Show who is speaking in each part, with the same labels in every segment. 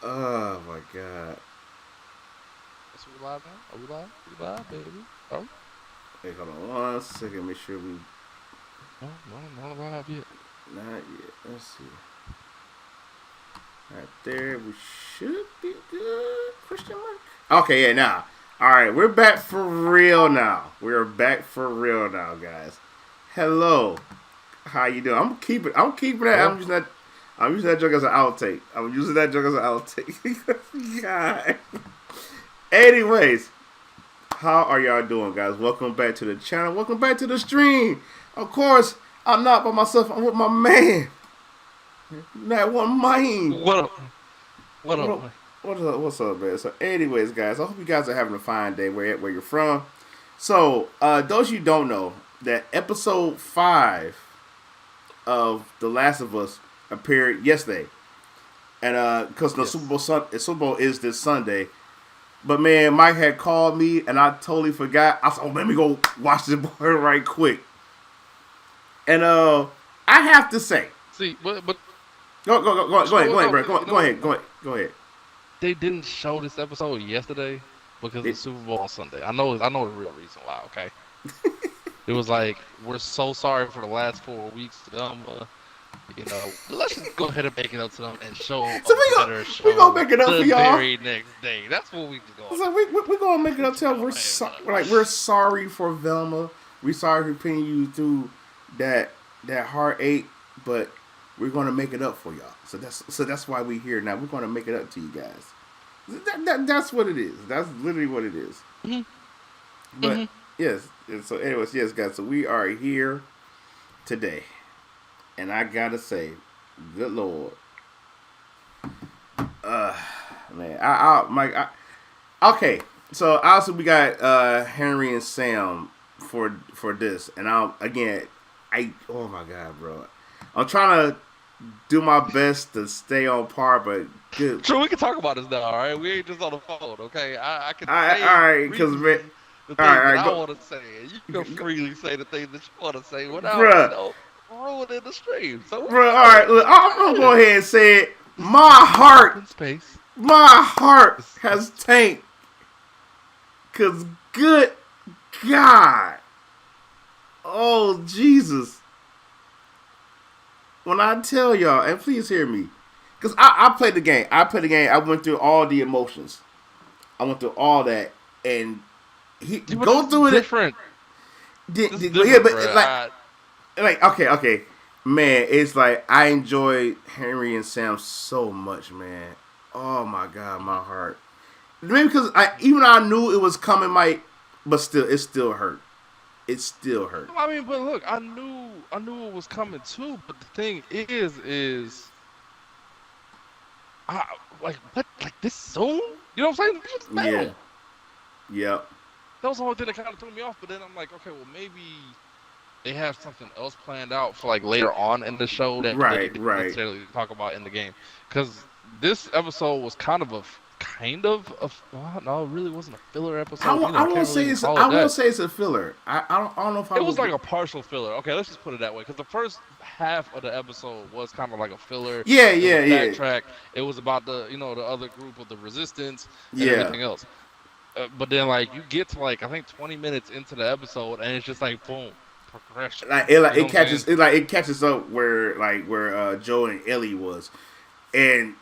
Speaker 1: Oh my god.
Speaker 2: Yes, we live now. Are we live? We live, baby. Oh,
Speaker 1: Hey, hold on 1 second. Make sure we
Speaker 2: no, no, not live yet.
Speaker 1: not yet. Let's see. Right there, we should be good. Question mark. Okay, yeah, now. All right, we're back for real now. We're back for real now, guys. Hello, how you doing? I'm keeping that.
Speaker 2: Hello.
Speaker 1: I'm using that joke as an outtake. I'm using that joke as an outtake. God. Anyways, how are y'all doing, guys? Welcome back to the channel. Welcome back to the stream. Of course, I'm not by myself. I'm with my man. That one man.
Speaker 2: What up? What
Speaker 1: What
Speaker 2: up,
Speaker 1: up?
Speaker 2: man?
Speaker 1: What's up, man? So, anyways, guys, I hope you guys are having a fine day where you're from. So, those you don't know, that episode 5 of The Last of Us appeared yesterday, and because the
Speaker 2: Yes.
Speaker 1: Super Bowl is this Sunday. But man, Mike had called me, and I totally forgot. I said, "Oh, let me go watch this boy right quick." And I have to say,
Speaker 2: See, but
Speaker 1: go ahead,
Speaker 2: no,
Speaker 1: bro,
Speaker 2: you know
Speaker 1: go
Speaker 2: what?
Speaker 1: ahead, go ahead.
Speaker 2: They didn't show this episode yesterday because of the
Speaker 1: It,
Speaker 2: Super Bowl on Sunday. I know the real reason why. Okay, it was like we're so sorry for the last 4 weeks to them. Let's just go ahead and make it up to them and show a
Speaker 1: so
Speaker 2: better
Speaker 1: we gonna
Speaker 2: show
Speaker 1: make it up for
Speaker 2: the
Speaker 1: y'all.
Speaker 2: very next day. That's what we just going.
Speaker 1: So we gonna make it up to y'all. We're sorry for Velma. We sorry for putting you through that heartache, but we're gonna make it up for y'all. So that's why we here now. We're gonna make it up to you guys. That's what it is. That's literally what it is.
Speaker 2: Hmm.
Speaker 1: But
Speaker 2: Hmm.
Speaker 1: yes. And so, anyways, yes, guys. So we are here today, and I gotta say, good lord, uh, man, Mike, okay. So obviously we got Henry and Sam for this, and I oh my god, bro, I'm trying to do my best to stay on par, but good.
Speaker 2: Sure, we can talk about this now, all right? We ain't just on the phone, okay? I can
Speaker 1: All
Speaker 2: say
Speaker 1: right, cause man,
Speaker 2: freely the
Speaker 1: all right,
Speaker 2: things that I
Speaker 1: go,
Speaker 2: want to say, and you can freely say the things that you want to say without,
Speaker 1: bruh,
Speaker 2: ruining the stream. So we
Speaker 1: bruh. All right,
Speaker 2: good.
Speaker 1: look,
Speaker 2: We
Speaker 1: I'm gonna go
Speaker 2: good.
Speaker 1: ahead and say it.
Speaker 2: This is an open space.
Speaker 1: My heart has
Speaker 2: This,
Speaker 1: tanked, cause good God, oh Jesus. When I tell y'all, and please hear me, because I played the game. I played the game. I went through all the emotions. I went through all that, and he
Speaker 2: yeah, but
Speaker 1: go
Speaker 2: this is
Speaker 1: through it.
Speaker 2: different. This is
Speaker 1: Yeah,
Speaker 2: different,
Speaker 1: but
Speaker 2: bro.
Speaker 1: like okay, man. It's like I enjoy Henry and Sam so much, man. Oh my God, my heart. Maybe because even though I knew it was coming, Mike, but still, it still hurt. It still hurt.
Speaker 2: I mean, but look, I knew it was coming too. But the thing is, I like what, like this soon? You know what I'm saying? This is
Speaker 1: Yeah.
Speaker 2: now.
Speaker 1: Yep.
Speaker 2: That was the only thing that kind of threw me off. But then I'm like, okay, well maybe they have something else planned out for like later on in the show that they
Speaker 1: Right.
Speaker 2: didn't
Speaker 1: Right.
Speaker 2: necessarily talk about in the game. Because this episode was kind of well, no, it really wasn't a filler episode either. I
Speaker 1: I won't
Speaker 2: can't really
Speaker 1: say
Speaker 2: even
Speaker 1: it's
Speaker 2: call
Speaker 1: I
Speaker 2: it
Speaker 1: won't
Speaker 2: that.
Speaker 1: say it's a filler. I don't know if I
Speaker 2: It was
Speaker 1: would.
Speaker 2: like a partial filler. Okay, let's just put it that way. Because the first half of the episode was kind of like a filler.
Speaker 1: Yeah.
Speaker 2: It was
Speaker 1: Yeah. Yeah.
Speaker 2: backtrack. It was about the other group of the resistance and
Speaker 1: Yeah.
Speaker 2: everything else. But then like you get to like I think 20 minutes into the episode and it's just like boom progression. You know what I'm saying?
Speaker 1: It catches up where Joe and Ellie was, and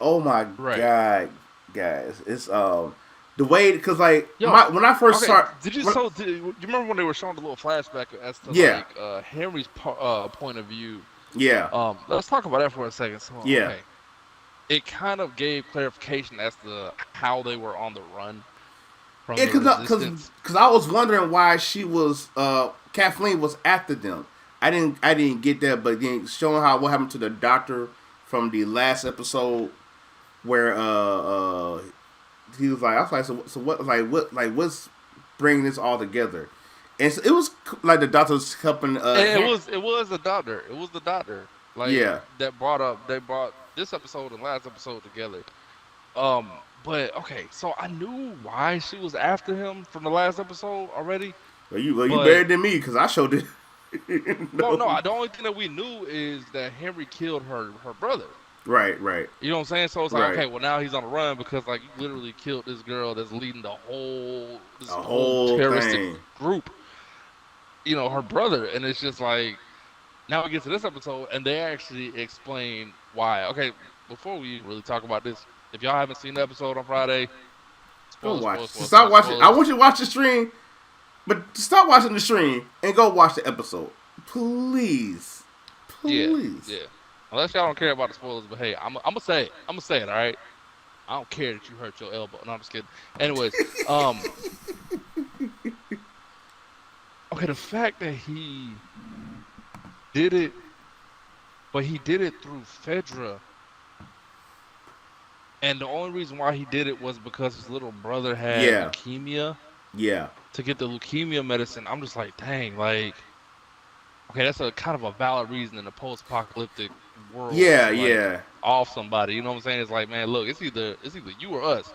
Speaker 1: oh my
Speaker 2: Right.
Speaker 1: God, guys, it's the way because like
Speaker 2: Yo.
Speaker 1: when I first
Speaker 2: Okay.
Speaker 1: saw
Speaker 2: You remember when they were showing the little flashback as to
Speaker 1: yeah,
Speaker 2: like Henry's point of view?
Speaker 1: yeah,
Speaker 2: Let's talk about that for a second. So
Speaker 1: yeah,
Speaker 2: okay, it kind of gave clarification as to how they were on the run from
Speaker 1: yeah,
Speaker 2: the resistance.
Speaker 1: because I was wondering why she was Kathleen was after them. I didn't get that, but then showing how what happened to the doctor from the last episode where he was like, I was like, so what's bringing this all together? And so it was like the doctor was helping.
Speaker 2: And it was the doctor. It was the doctor like
Speaker 1: Yeah,
Speaker 2: that brought this episode and last episode together. Um, but okay, so I knew why she was after him from the last episode already.
Speaker 1: well you better
Speaker 2: But
Speaker 1: than me because I showed it.
Speaker 2: well,
Speaker 1: No,
Speaker 2: no, the only thing that we knew is that Henry killed her brother.
Speaker 1: Right, right,
Speaker 2: You know what I'm saying? So it's like,
Speaker 1: right.
Speaker 2: okay, well now he's on the run because like you literally killed this girl that's leading this
Speaker 1: A
Speaker 2: whole
Speaker 1: whole
Speaker 2: terroristic
Speaker 1: thing.
Speaker 2: group. You know, her brother, and it's just like now we get to this episode, and they actually explain why. Okay, before we really talk about this, if y'all haven't seen the episode on Friday,
Speaker 1: Go
Speaker 2: spoilers,
Speaker 1: watch.
Speaker 2: spoilers, spoilers,
Speaker 1: Stop
Speaker 2: spoilers,
Speaker 1: watching. I
Speaker 2: spoilers.
Speaker 1: want you to watch the stream, but stop watching the stream and go watch the episode, please,
Speaker 2: Yeah,
Speaker 1: please.
Speaker 2: yeah. Unless y'all don't care about the spoilers, but hey, I'm gonna say it. I'm gonna say it. All right. I don't care that you hurt your elbow. No, I'm just kidding. Anyways, okay, the fact that he did it, but he did it through Fedra, and the only reason why he did it was because his little brother had
Speaker 1: Yeah,
Speaker 2: leukemia.
Speaker 1: yeah,
Speaker 2: To get the leukemia medicine, I'm just like, dang, like, okay, that's a kind of a valid reason in a post-apocalyptic world
Speaker 1: yeah,
Speaker 2: to like
Speaker 1: yeah.
Speaker 2: off somebody. You know what I'm saying? It's like, man, look, it's either you or us.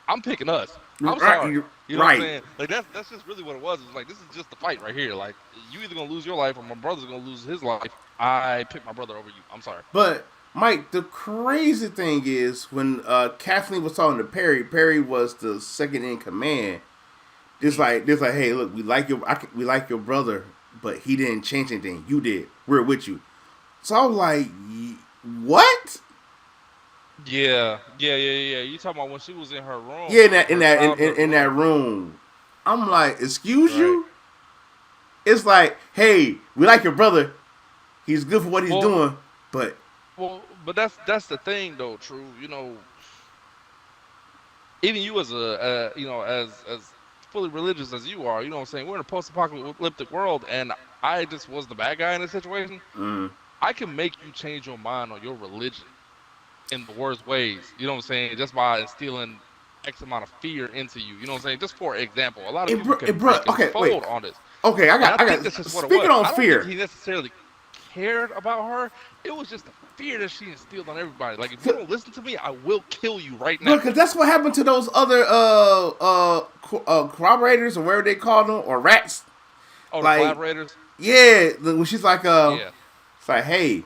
Speaker 2: I'm picking us. I'm
Speaker 1: Right,
Speaker 2: sorry. You know what I'm
Speaker 1: right.
Speaker 2: saying? Like that's just really what it was. It's like this is just the fight right here. Like you either gonna lose your life or my brother's gonna lose his life. I pick my brother over you. I'm sorry.
Speaker 1: But Mike, the crazy thing is when Kathleen was talking to Perry. Perry was the second in command.
Speaker 2: Hmm.
Speaker 1: It's like, hey, look, we like your brother, but he didn't change anything. You did. We're with you. So I was like, what?
Speaker 2: Yeah. You talking about when she was in her room,
Speaker 1: Yeah, in
Speaker 2: like
Speaker 1: that in
Speaker 2: her
Speaker 1: that
Speaker 2: childhood
Speaker 1: in that
Speaker 2: room,
Speaker 1: room. I'm like, excuse
Speaker 2: right?
Speaker 1: you? It's like, hey, we like your brother. He's good for what he's
Speaker 2: Well,
Speaker 1: doing, but
Speaker 2: but that's the thing though. True. You know, even you as as fully religious as you are, you know what I'm saying? We're in a post-apocalyptic world, and I just was the bad guy in this situation.
Speaker 1: mm,
Speaker 2: I can make you change your mind on your religion in the worst ways. You know what I'm saying? Just by instilling X amount of fear into you. You know what I'm saying? Just for example, a lot of people
Speaker 1: bro.
Speaker 2: can
Speaker 1: Okay, wait.
Speaker 2: fold on this,
Speaker 1: Okay,
Speaker 2: and I
Speaker 1: I
Speaker 2: think
Speaker 1: got.
Speaker 2: that's just what it
Speaker 1: Speaking
Speaker 2: was.
Speaker 1: on
Speaker 2: I don't think
Speaker 1: fear,
Speaker 2: he necessarily cared about her. It was just the fear that she instilled on everybody. Like, if you don't listen to me, I will kill you right
Speaker 1: bro,
Speaker 2: now.
Speaker 1: because that's what happened to those other corroborators or whatever they call them or rats.
Speaker 2: Oh, the
Speaker 1: Like,
Speaker 2: collaborators.
Speaker 1: yeah, when she's like,
Speaker 2: Yeah.
Speaker 1: it's like, hey,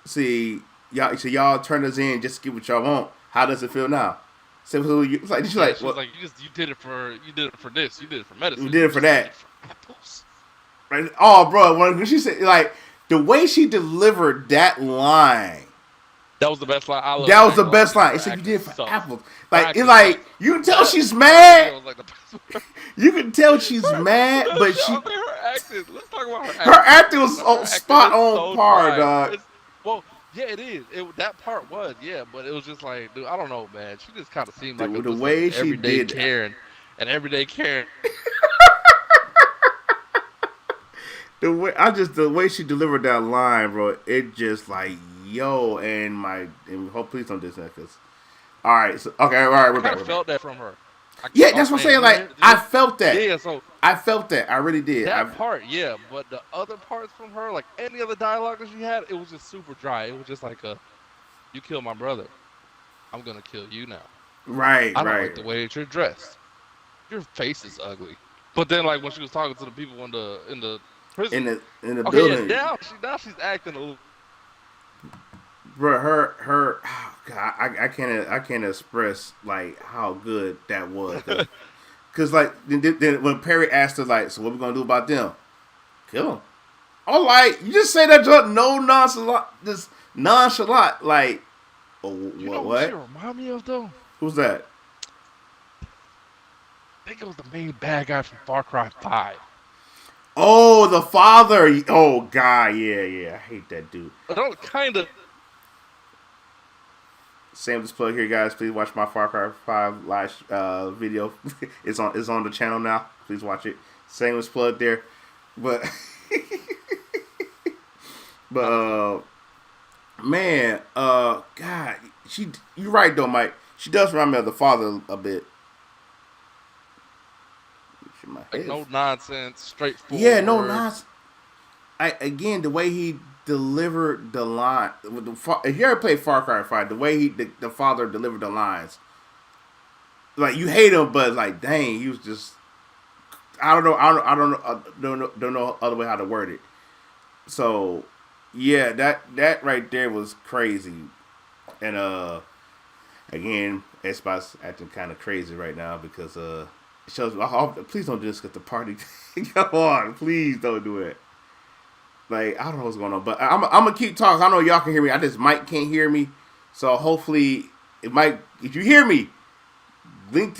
Speaker 1: see, y'all turned us in just to get what y'all want. How does it feel now? It's like she's
Speaker 2: Yeah,
Speaker 1: like,
Speaker 2: she was
Speaker 1: well,
Speaker 2: like, you did it for this, you did it for
Speaker 1: we
Speaker 2: medicine,
Speaker 1: did
Speaker 2: you
Speaker 1: it for
Speaker 2: just did
Speaker 1: that.
Speaker 2: it for apples.
Speaker 1: Right? Oh, bro, when she said like the way she delivered that line,
Speaker 2: That was the best line. I love.
Speaker 1: that
Speaker 2: I
Speaker 1: was
Speaker 2: ain't
Speaker 1: the
Speaker 2: gonna lie
Speaker 1: best
Speaker 2: to you.
Speaker 1: line. It
Speaker 2: Her
Speaker 1: said you
Speaker 2: acting
Speaker 1: did it for
Speaker 2: sucks.
Speaker 1: apples.
Speaker 2: Her
Speaker 1: Like it's
Speaker 2: acting
Speaker 1: like
Speaker 2: sucks.
Speaker 1: you can tell
Speaker 2: That
Speaker 1: she's
Speaker 2: part right there
Speaker 1: mad.
Speaker 2: was like the best.
Speaker 1: You can tell she's
Speaker 2: Her,
Speaker 1: mad,
Speaker 2: no,
Speaker 1: but
Speaker 2: I mean, her acting. Let's talk about her
Speaker 1: her
Speaker 2: acting for a
Speaker 1: acting
Speaker 2: second.
Speaker 1: was
Speaker 2: Her acting
Speaker 1: spot
Speaker 2: is
Speaker 1: on
Speaker 2: so
Speaker 1: par,
Speaker 2: dry.
Speaker 1: dog.
Speaker 2: It's well, yeah, it is. That part was, yeah, but it was just like, dude, I don't know, man. She just kind of seemed like
Speaker 1: The
Speaker 2: just like an
Speaker 1: way she
Speaker 2: everyday
Speaker 1: did that.
Speaker 2: Karen, an everyday Karen.
Speaker 1: The way she delivered that line, bro, it just like yo and hope please don't diss that because all right, so okay, all right,
Speaker 2: I
Speaker 1: we're back,
Speaker 2: kind of
Speaker 1: we're back.
Speaker 2: felt that from her.
Speaker 1: Yeah,
Speaker 2: Oh
Speaker 1: that's what I'm
Speaker 2: man,
Speaker 1: saying.
Speaker 2: you want
Speaker 1: Like
Speaker 2: to hear
Speaker 1: I
Speaker 2: this?
Speaker 1: felt that.
Speaker 2: Yeah, so
Speaker 1: I felt that. I really did.
Speaker 2: that part, yeah, but the other parts from her, like any other dialogue that she had, it was just super dry. It was just like you killed my brother, I'm gonna kill you now.
Speaker 1: Right,
Speaker 2: I don't
Speaker 1: right.
Speaker 2: like the way that you're dressed. Your face is ugly. But then, like when she was talking to the people in the prison,
Speaker 1: In the
Speaker 2: okay, yeah,
Speaker 1: building,
Speaker 2: now she's acting a little.
Speaker 1: bro. Oh God, I can't express like how good that was. Cause like then when Perry asked her like, so what we gonna do about them? Kill them. All right, you just say that just no nonchalant, just nonchalant. Like, oh,
Speaker 2: You know who she
Speaker 1: what?
Speaker 2: remind me of though?
Speaker 1: Who's that?
Speaker 2: I think it was the main bad guy from Far Cry 5.
Speaker 1: Oh, the father. Oh God, yeah. I hate that dude.
Speaker 2: But that was kind of.
Speaker 1: Sam just plug here, guys. Please watch my Far Cry 5 live video. It's on the channel now. Please watch it. Same as plug there, but but man, God, you're right though, Mike. She does remind me of the father a bit. My
Speaker 2: Like
Speaker 1: head.
Speaker 2: no nonsense,
Speaker 1: Yeah, no
Speaker 2: straightforward.
Speaker 1: nonsense. Again, the way he delivered the line. If you ever played Far Cry 5, the way the father delivered the lines, like you hate him, but like dang, he was just. I don't know. Don't know other way how to word it. So, yeah, that right there was crazy. And again, Xbox acting kind of crazy right now because it shows. Please don't do this at the party. Come on, please don't do it. Like I don't know what's going on, but I'm gonna keep talking. I know y'all can hear me. I just Mike can't hear me, so hopefully it might. If you hear me, link.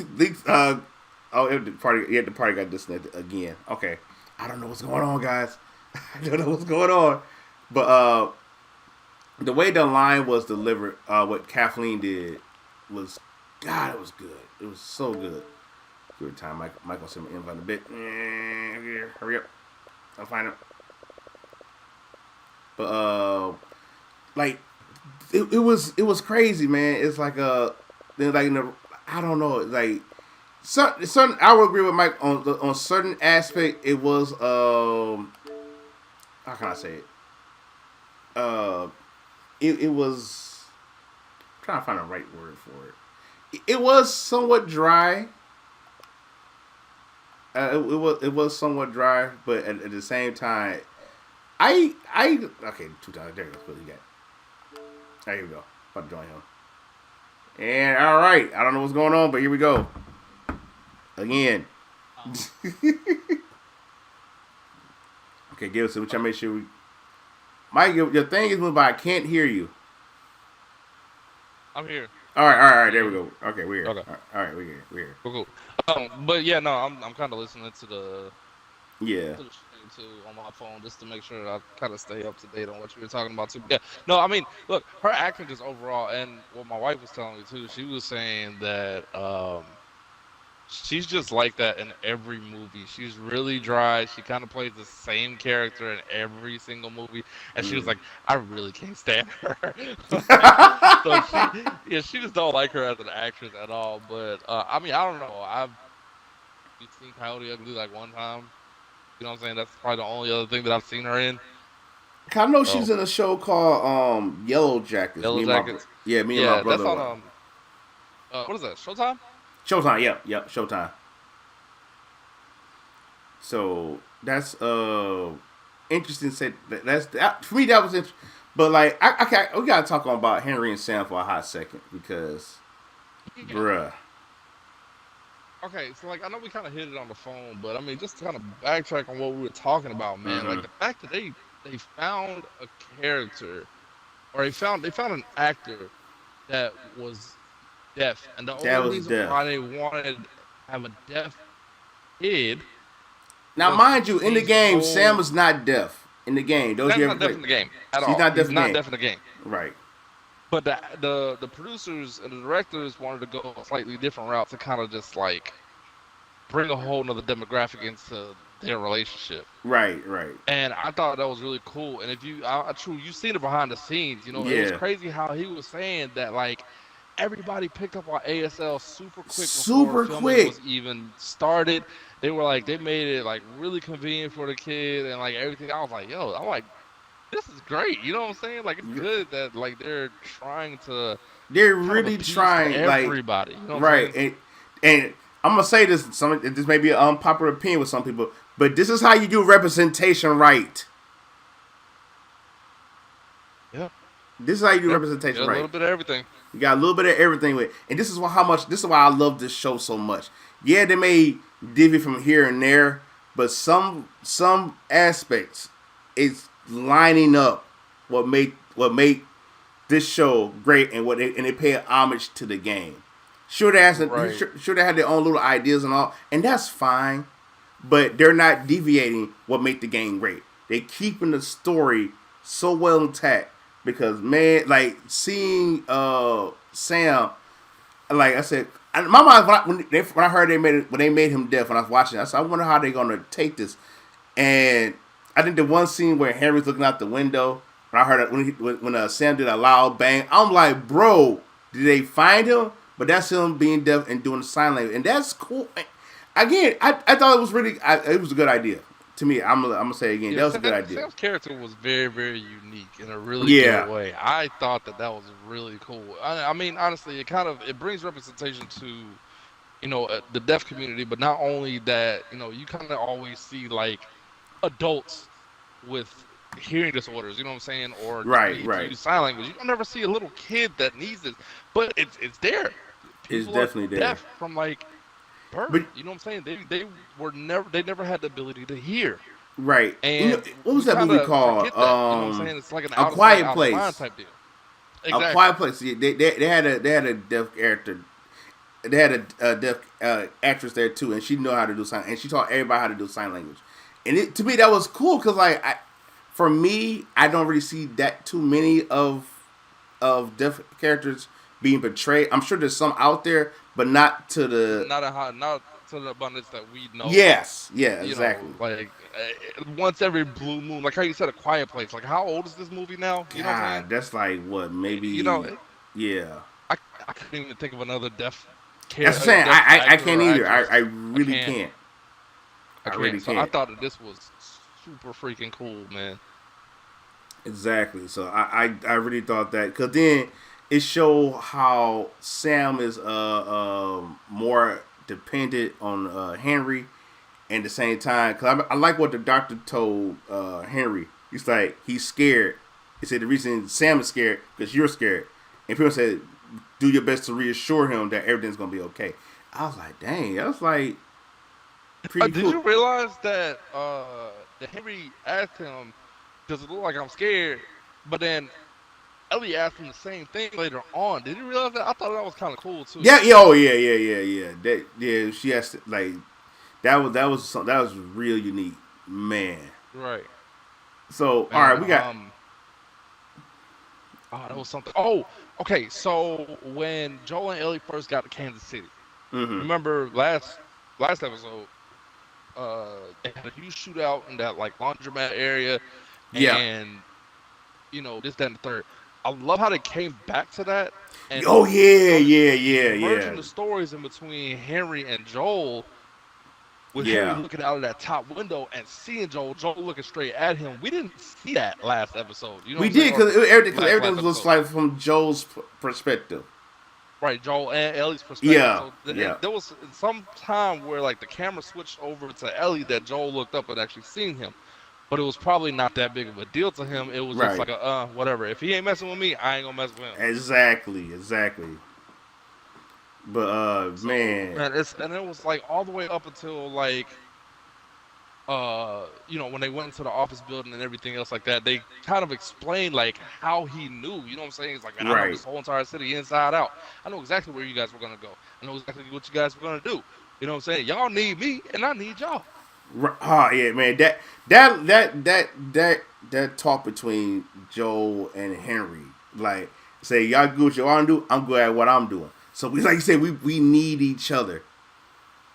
Speaker 1: Oh, the party. Yeah, the party got disconnected again. Okay, I don't know what's going on, guys. I don't know what's going on, but the way the line was delivered, what Kathleen did was, God, it was good. It was so good. Give it time. Mike will send me an invite in a bit. Hurry up. I'll find it. But like it was crazy, man. It's like I don't know, like certain I would agree with Mike on certain aspect. It was how can I say it? Uh, it was I'm trying to find the right word for it. It was somewhat dry. It was somewhat dry, but at the same time, I okay 2 times. There you go. What you got? There you go. About to join him. And all right, I don't know what's going on, but here we go. Again. Okay, give us. Which I make sure we. Mike, your thing is moving, but I can't hear you.
Speaker 2: I'm here.
Speaker 1: All right. There we go. Okay, we're here.
Speaker 2: Okay.
Speaker 1: All right, we're here.
Speaker 2: Cool. But yeah, no, I'm kind of listening to the stream too on my phone just to make sure I kind of stay up to date on what you were talking about too. Yeah, no, I mean, look, her acting just overall, and what my wife was telling me too, she was saying that she's just like that in every movie. She's really dry. She kind of plays the same character in every single movie, and she was like, I really can't stand her. So she just don't like her as an actress at all. But I mean, I don't know. I've seen Coyote Ugly like one time. You know what I'm saying? That's probably the only other thing that I've seen her in.
Speaker 1: I know she's in a show called Yellow Jackets.
Speaker 2: Yellow Jackets.
Speaker 1: Me and my
Speaker 2: Yeah,
Speaker 1: brother.
Speaker 2: that's on what is that? Showtime?
Speaker 1: Showtime. Yep, Showtime. So that's interesting. For me that was interesting. But like we gotta talk about Henry and Sam for a hot second because, bruh.
Speaker 2: Okay, so like I know we kind of hit it on the phone, but I mean just to kind of backtrack on what we were talking about, man. Like the fact that they found a character, or they found an actor that was deaf, and the only reason why they wanted to have a deaf kid.
Speaker 1: Now, mind you, in the game, Sam is not deaf. In the game,
Speaker 2: Sam's not deaf in the game at all. He's not deaf in the game.
Speaker 1: Right.
Speaker 2: But the producers and the directors wanted to go a slightly different route to kind of just like bring a whole nother demographic into their relationship.
Speaker 1: Right.
Speaker 2: And I thought that was really cool. And if you've seen it behind the scenes, it was crazy how he was saying that like everybody picked up on ASL super quick before filming was even started. They were like, they made it like really convenient for the kid and like everything. I was like, yo, I'm like, this is great. You know what I'm saying? Like, it's good that like they're trying to.
Speaker 1: They're really trying,
Speaker 2: everybody. You know what
Speaker 1: right? And I'm gonna say this. This may be an unpopular opinion with some people, but this is how you do representation right.
Speaker 2: Yeah.
Speaker 1: This is how you do representation right.
Speaker 2: A little bit of everything.
Speaker 1: You got a little bit of everything with it. And this is why I love this show so much. Yeah, they may divvy from here and there, but some aspects it's lining up what make this show great and they pay homage to the game. Sure they had their own little ideas and all, and that's fine. But they're not deviating what make the game great. They keeping the story so well intact. Because man, like seeing Sam, like I said, my mind when I heard when they made him deaf, when I was watching, I said, I wonder how they're gonna take this. And I think the one scene where Henry's looking out the window, when I heard it, when Sam did a loud bang, I'm like, bro, did they find him? But that's him being deaf and doing the sign language, and that's cool. Again, I thought it was it was a good idea. To me, I'm gonna say again, that was a good idea.
Speaker 2: Sam's character was very, very unique in a really good way. I thought that was really cool. I mean, honestly, it brings representation to, the deaf community. But not only that, you kind of always see like adults with hearing disorders, you know what I'm saying, or just
Speaker 1: Right,
Speaker 2: need to
Speaker 1: right.
Speaker 2: use sign language. You don't never see a little kid that needs this, but it's there.
Speaker 1: It's
Speaker 2: People are
Speaker 1: definitely there.
Speaker 2: deaf from like birth.
Speaker 1: But
Speaker 2: You know what I'm saying? They never had the ability to hear,
Speaker 1: right,
Speaker 2: and
Speaker 1: what was
Speaker 2: we
Speaker 1: that
Speaker 2: kind
Speaker 1: movie
Speaker 2: of
Speaker 1: called?
Speaker 2: forget that. You know what I'm saying? It's like an
Speaker 1: A
Speaker 2: out of sight,
Speaker 1: Quiet
Speaker 2: out of mind
Speaker 1: Place.
Speaker 2: type deal.
Speaker 1: A
Speaker 2: Exactly.
Speaker 1: Quiet Place. Yeah, they had a deaf character. They had a deaf actress there too, and she knew how to do sign, and she taught everybody how to do sign language. And to me, that was cool because for me, I don't really see that too many of deaf characters being portrayed. I'm sure there's some out there, but not to the.
Speaker 2: Not to the abundance that we know.
Speaker 1: Yes, yeah,
Speaker 2: You
Speaker 1: exactly.
Speaker 2: know, like once every blue moon, like how you said, A Quiet Place. Like, how old is this movie now? You know what I'm saying?
Speaker 1: God, that's like what
Speaker 2: You know,
Speaker 1: maybe. Yeah,
Speaker 2: I I couldn't even think of another
Speaker 1: that's what I'm saying.
Speaker 2: deaf
Speaker 1: I
Speaker 2: actor
Speaker 1: can't
Speaker 2: or
Speaker 1: either. I
Speaker 2: actress. I
Speaker 1: really
Speaker 2: can't.
Speaker 1: can't.
Speaker 2: I
Speaker 1: I really
Speaker 2: can't. So I
Speaker 1: can't.
Speaker 2: thought that this was super freaking cool, man.
Speaker 1: Exactly. So I really thought that because then it showed how Sam is more dependent on Henry, and at the same time because I like what the doctor told Henry. He's like he's scared. He said the reason Sam is scared because you're scared, and people said do your best to reassure him that everything's gonna be okay. I was like, dang, that was like pretty
Speaker 2: Did
Speaker 1: cool.
Speaker 2: you realize that Henry asked him, "Does it look like I'm scared?" But then Ellie asked him the same thing later on. Did you realize that? I thought that was kind of cool too.
Speaker 1: Yeah, yeah, oh yeah. That yeah, she has to like that was real unique, man.
Speaker 2: Right,
Speaker 1: So all right,
Speaker 2: man.
Speaker 1: we got.
Speaker 2: Oh, that was something. Oh, okay. So when Joel and Ellie first got to Kansas City,
Speaker 1: Mm-hmm.
Speaker 2: remember last episode, they had a huge shootout in that like laundromat area,
Speaker 1: Yeah.
Speaker 2: and this, that, and the third. I love how they came back to that and
Speaker 1: Oh yeah,
Speaker 2: started
Speaker 1: yeah,
Speaker 2: merging the stories in between Henry and Joel, with Henry
Speaker 1: yeah.
Speaker 2: looking out of that top window and seeing Joel looking straight at him. We didn't see that last episode. You know what
Speaker 1: We
Speaker 2: I'm saying?
Speaker 1: did
Speaker 2: Or
Speaker 1: because
Speaker 2: last
Speaker 1: everything was
Speaker 2: episode.
Speaker 1: like from Joel's perspective.
Speaker 2: Right, Joel and Ellie's perspective.
Speaker 1: Yeah,
Speaker 2: So
Speaker 1: yeah.
Speaker 2: there was some time where like the camera switched over to Ellie that Joel looked up and actually seen him. But it was probably not that big of a deal to him. It was just
Speaker 1: Right.
Speaker 2: like whatever. If he ain't messing with me, I ain't gonna mess with him.
Speaker 1: Exactly. But
Speaker 2: So
Speaker 1: man,
Speaker 2: man, it was like all the way up until like when they went into the office building and everything else like that, they kind of explained like how he knew. You know what I'm saying? It's like, man, I know
Speaker 1: right.
Speaker 2: this whole entire city inside out. I know exactly where you guys were gonna go. I know exactly what you guys were gonna do. You know what I'm saying? Y'all need me and I need y'all.
Speaker 1: Oh yeah, man. That talk between Joel and Henry, like say y'all good what you want to do, I'm good at what I'm doing. So we like you said, we need each other.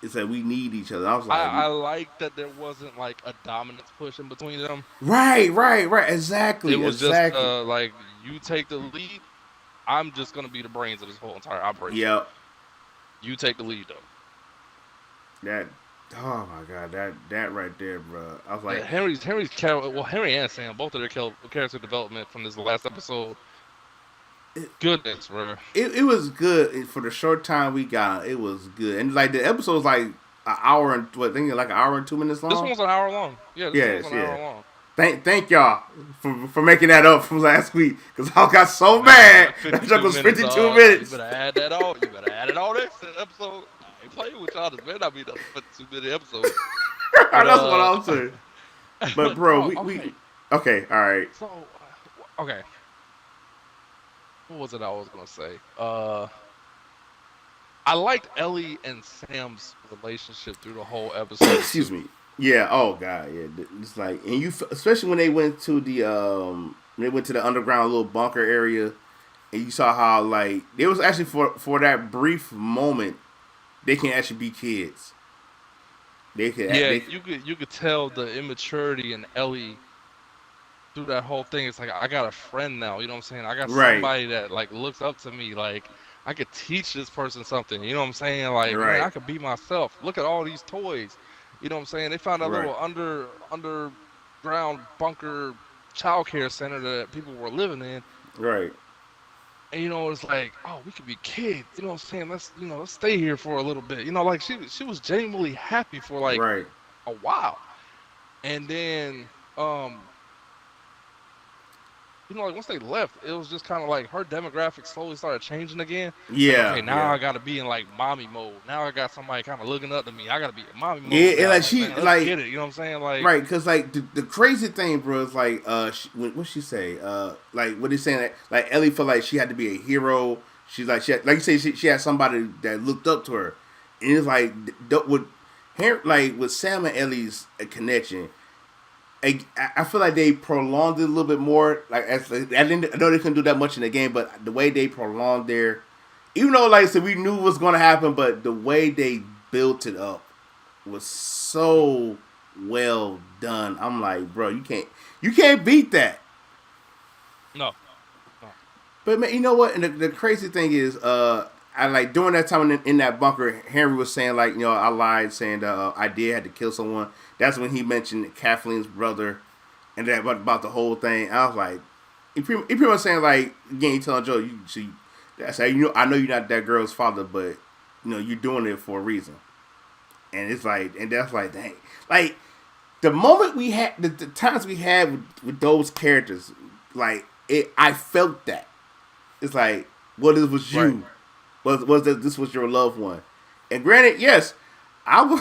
Speaker 1: It's like we need each other. I was like,
Speaker 2: I like that there wasn't like a dominance push in between them.
Speaker 1: right,
Speaker 2: It
Speaker 1: exactly,
Speaker 2: was just
Speaker 1: exactly.
Speaker 2: like, you take the lead. I'm just gonna be the brains of this whole entire operation.
Speaker 1: Yep.
Speaker 2: You take the lead though.
Speaker 1: That. Oh my god, that right there, bro. I was
Speaker 2: Yeah,
Speaker 1: like,
Speaker 2: Henry and Sam, both of their character development from this last episode. Goodness, bro.
Speaker 1: it was good for the short time we got. It was good, and like the episode was like an hour and what? I think like an hour and 2 minutes
Speaker 2: This
Speaker 1: long.
Speaker 2: one's an hour long. Yeah, this one was
Speaker 1: Yes,
Speaker 2: an
Speaker 1: yeah.
Speaker 2: hour long.
Speaker 1: Thank y'all for making that up from last week because I got so
Speaker 2: Man,
Speaker 1: mad.
Speaker 2: that
Speaker 1: That joke
Speaker 2: 52
Speaker 1: was
Speaker 2: minutes.
Speaker 1: 52
Speaker 2: You
Speaker 1: minutes.
Speaker 2: better add that on. You better add it on next episode. I ain't playing with y'all. This may not be the 52-minute episode. But
Speaker 1: That's what I'm saying. But bro,
Speaker 2: no,
Speaker 1: we
Speaker 2: okay.
Speaker 1: okay, all right.
Speaker 2: So, okay. What was it I was gonna say? I liked Ellie and Sam's relationship through the whole episode
Speaker 1: Excuse
Speaker 2: too.
Speaker 1: me. Yeah. Oh god. Yeah. It's like, and especially when they went to the underground little bunker area, and you saw how like it was actually for that brief moment they can actually be kids.
Speaker 2: Yeah,
Speaker 1: They
Speaker 2: you could tell the immaturity in Ellie through that whole thing. It's like, I got a friend now. You know what I'm saying? I got
Speaker 1: right,
Speaker 2: somebody that like looks up to me. Like, I could teach this person something. You know what I'm saying? Like, man,
Speaker 1: right,
Speaker 2: I could be myself. Look at all these toys. You know what I'm saying? They found a
Speaker 1: right,
Speaker 2: little underground bunker childcare center that people were living in.
Speaker 1: right,
Speaker 2: And it's like, oh, we could be kids. You know what I'm saying? Let's stay here for a little bit. Like she was genuinely happy for like
Speaker 1: right.
Speaker 2: a while. And then like once they left, it was just kind of like her demographic slowly started changing again. Like, okay,
Speaker 1: Yeah,
Speaker 2: now
Speaker 1: yeah.
Speaker 2: I got to be in like mommy mode. Now I got somebody kind of looking up to me. I got to be in mommy
Speaker 1: Yeah,
Speaker 2: mode
Speaker 1: and
Speaker 2: now.
Speaker 1: like
Speaker 2: Like,
Speaker 1: she
Speaker 2: man, let's
Speaker 1: like
Speaker 2: get it. You know what I'm saying? Like,
Speaker 1: right, cause like the crazy thing, bro, is like what she say? Like what they saying? Like Ellie felt like she had to be a hero. She's like like you say she had somebody that looked up to her, and it's like with with Sam and Ellie's connection. I feel like they prolonged it a little bit more. Like I know they couldn't do that much in the game, but the way they prolonged their, even though like I said we knew what was going to happen, but the way they built it up was so well done. I'm like, bro, you can't beat that.
Speaker 2: no, no,
Speaker 1: But man, you know what? And the crazy thing is, I like during that time in that bunker, Henry was saying like, I lied, saying that I did had to kill someone. That's when he mentioned Kathleen's brother, and that about the whole thing. I was like, he pretty much saying like, again, he telling Joe, that's how I know you're not that girl's father, but you're doing it for a reason. And it's like, and that's like, dang, like the moment we had, the times we had with those characters, like I felt that. It's like, well, this was
Speaker 2: right.
Speaker 1: you. Was that this was your loved one? And granted, yes, I will.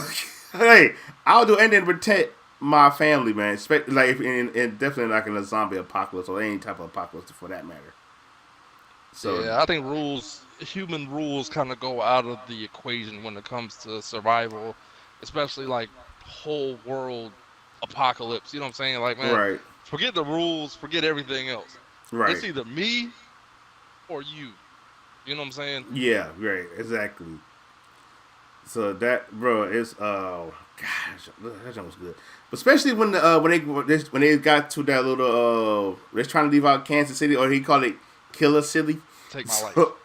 Speaker 1: Hey, I'll do anything to protect my family, man. Especially like and definitely like in a zombie apocalypse or any type of apocalypse for that matter. So
Speaker 2: Yeah, I think human rules kind of go out of the equation when it comes to survival, especially like whole world apocalypse. You know what I'm saying? Like, man,
Speaker 1: right,
Speaker 2: forget the rules, forget everything else. It's
Speaker 1: right,
Speaker 2: either me or you. You know what I'm saying?
Speaker 1: yeah, right, exactly. So that bro is gosh that jump was good, but especially when they got to that little they're trying to leave out Kansas City or he called it Killer City.
Speaker 2: Take my life.
Speaker 1: So,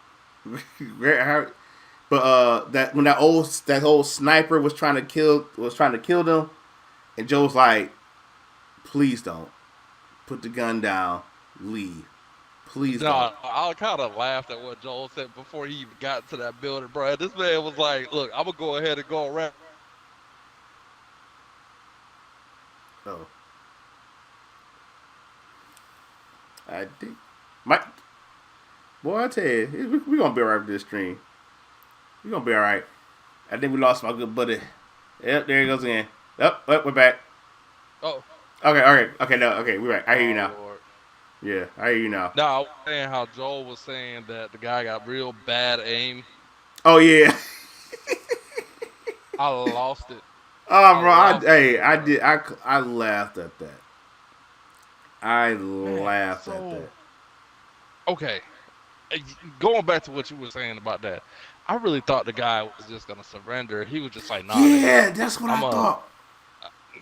Speaker 1: but that when that old sniper was trying to kill them, and Joe was like, "Please don't put the gun down, leave. Please don't."
Speaker 2: No, I kind of laughed at what Joel said before he even got to that building, bro. This man was like, "Look, I'm gonna go ahead and go around."
Speaker 1: Oh, I think Mike. Boy, I tell you, we gonna be alright with this stream. We gonna be alright. I think we lost my good buddy. Yep, there he goes again. We're back.
Speaker 2: Oh,
Speaker 1: Okay, alright. Okay, no, okay, we're back. I hear you
Speaker 2: oh
Speaker 1: now.
Speaker 2: Lord.
Speaker 1: Yeah, I hear you now.
Speaker 2: No, I was saying how Joel was saying that the guy got real bad aim.
Speaker 1: Oh yeah.
Speaker 2: I lost it.
Speaker 1: Oh,
Speaker 2: I
Speaker 1: bro,
Speaker 2: lost it in
Speaker 1: hey,
Speaker 2: the
Speaker 1: I
Speaker 2: room.
Speaker 1: did. I laughed at that. I
Speaker 2: Man,
Speaker 1: laughed at
Speaker 2: so
Speaker 1: that.
Speaker 2: okay. uh, Going back to what you were saying about that, I really thought the guy was just gonna surrender. He was just like, "Nah, nigga,
Speaker 1: Yeah, that's what I
Speaker 2: I'm a,
Speaker 1: thought.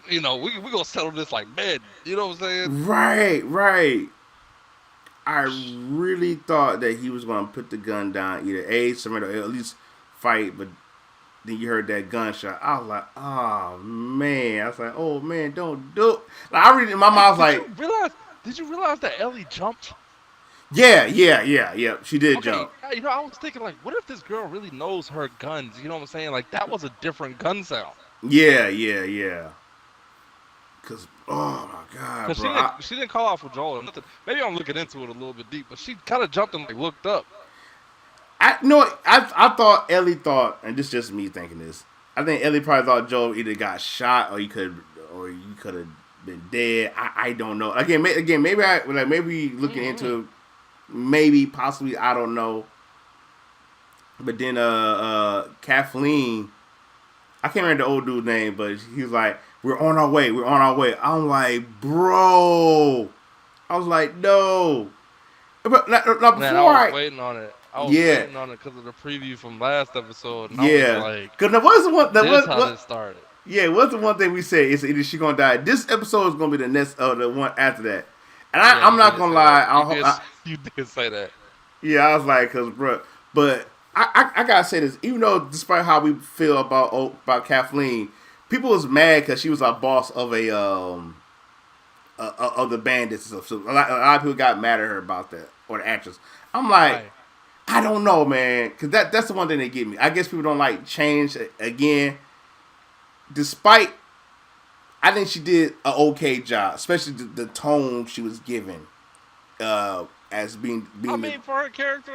Speaker 2: we gonna settle this like men." You know what I'm saying?
Speaker 1: Right, right. I really thought that he was going to put the gun down, either A, surrender, or at least fight, but then you heard that gunshot. I was like, oh, man. I was like, oh, man, don't do it. Like, I really, in my
Speaker 2: Hey,
Speaker 1: mind, was like,
Speaker 2: Did you realize that Ellie jumped?
Speaker 1: yeah, yeah, yeah, yeah. She did
Speaker 2: Okay,
Speaker 1: jump.
Speaker 2: I was thinking like, what if this girl really knows her guns? You know what I'm saying? Like that was a different gun sound.
Speaker 1: Yeah, yeah, yeah. Because, oh, my God,
Speaker 2: Cause
Speaker 1: bro. I,
Speaker 2: she didn't call out for Joel or nothing. Maybe I'm looking into it a little bit deep, but she kind of jumped and like looked up.
Speaker 1: I no, I thought Ellie thought, and this is just me thinking this. I think Ellie probably thought Joe either got shot or you could have been dead. I don't know. Again, maybe maybe looking
Speaker 2: Mm-hmm.
Speaker 1: into maybe possibly I don't know. But then Kathleen, I can't remember the old dude's name, but he was like, "We're on our way. We're on our way." I'm like, bro. I was like, no. But now
Speaker 2: Man, I
Speaker 1: before
Speaker 2: was
Speaker 1: I
Speaker 2: waiting on it. I was
Speaker 1: yeah.
Speaker 2: waiting on it because of the preview from last episode, and I was
Speaker 1: Yeah,
Speaker 2: like,
Speaker 1: because that was the one. That
Speaker 2: "This
Speaker 1: was
Speaker 2: how
Speaker 1: what.
Speaker 2: this started."
Speaker 1: Yeah, what's the one thing we said? Is either she gonna die. This episode is gonna be the next. The one after that. And
Speaker 2: Yeah,
Speaker 1: I'm
Speaker 2: you
Speaker 1: not
Speaker 2: did
Speaker 1: gonna
Speaker 2: say that.
Speaker 1: lie.
Speaker 2: You did say that.
Speaker 1: Yeah, I was like, cause bro, but I gotta say this. Even though, despite how we feel about Kathleen, people was mad because she was a boss of of the bandits. So a lot of people got mad at her about that, or the actress. I'm like,
Speaker 2: Why?
Speaker 1: I don't know, man, because that's the one thing they get me. I guess people don't like change again. Despite, I think she did an okay job, especially the tone she was given. as being
Speaker 2: I
Speaker 1: the
Speaker 2: mean, for her character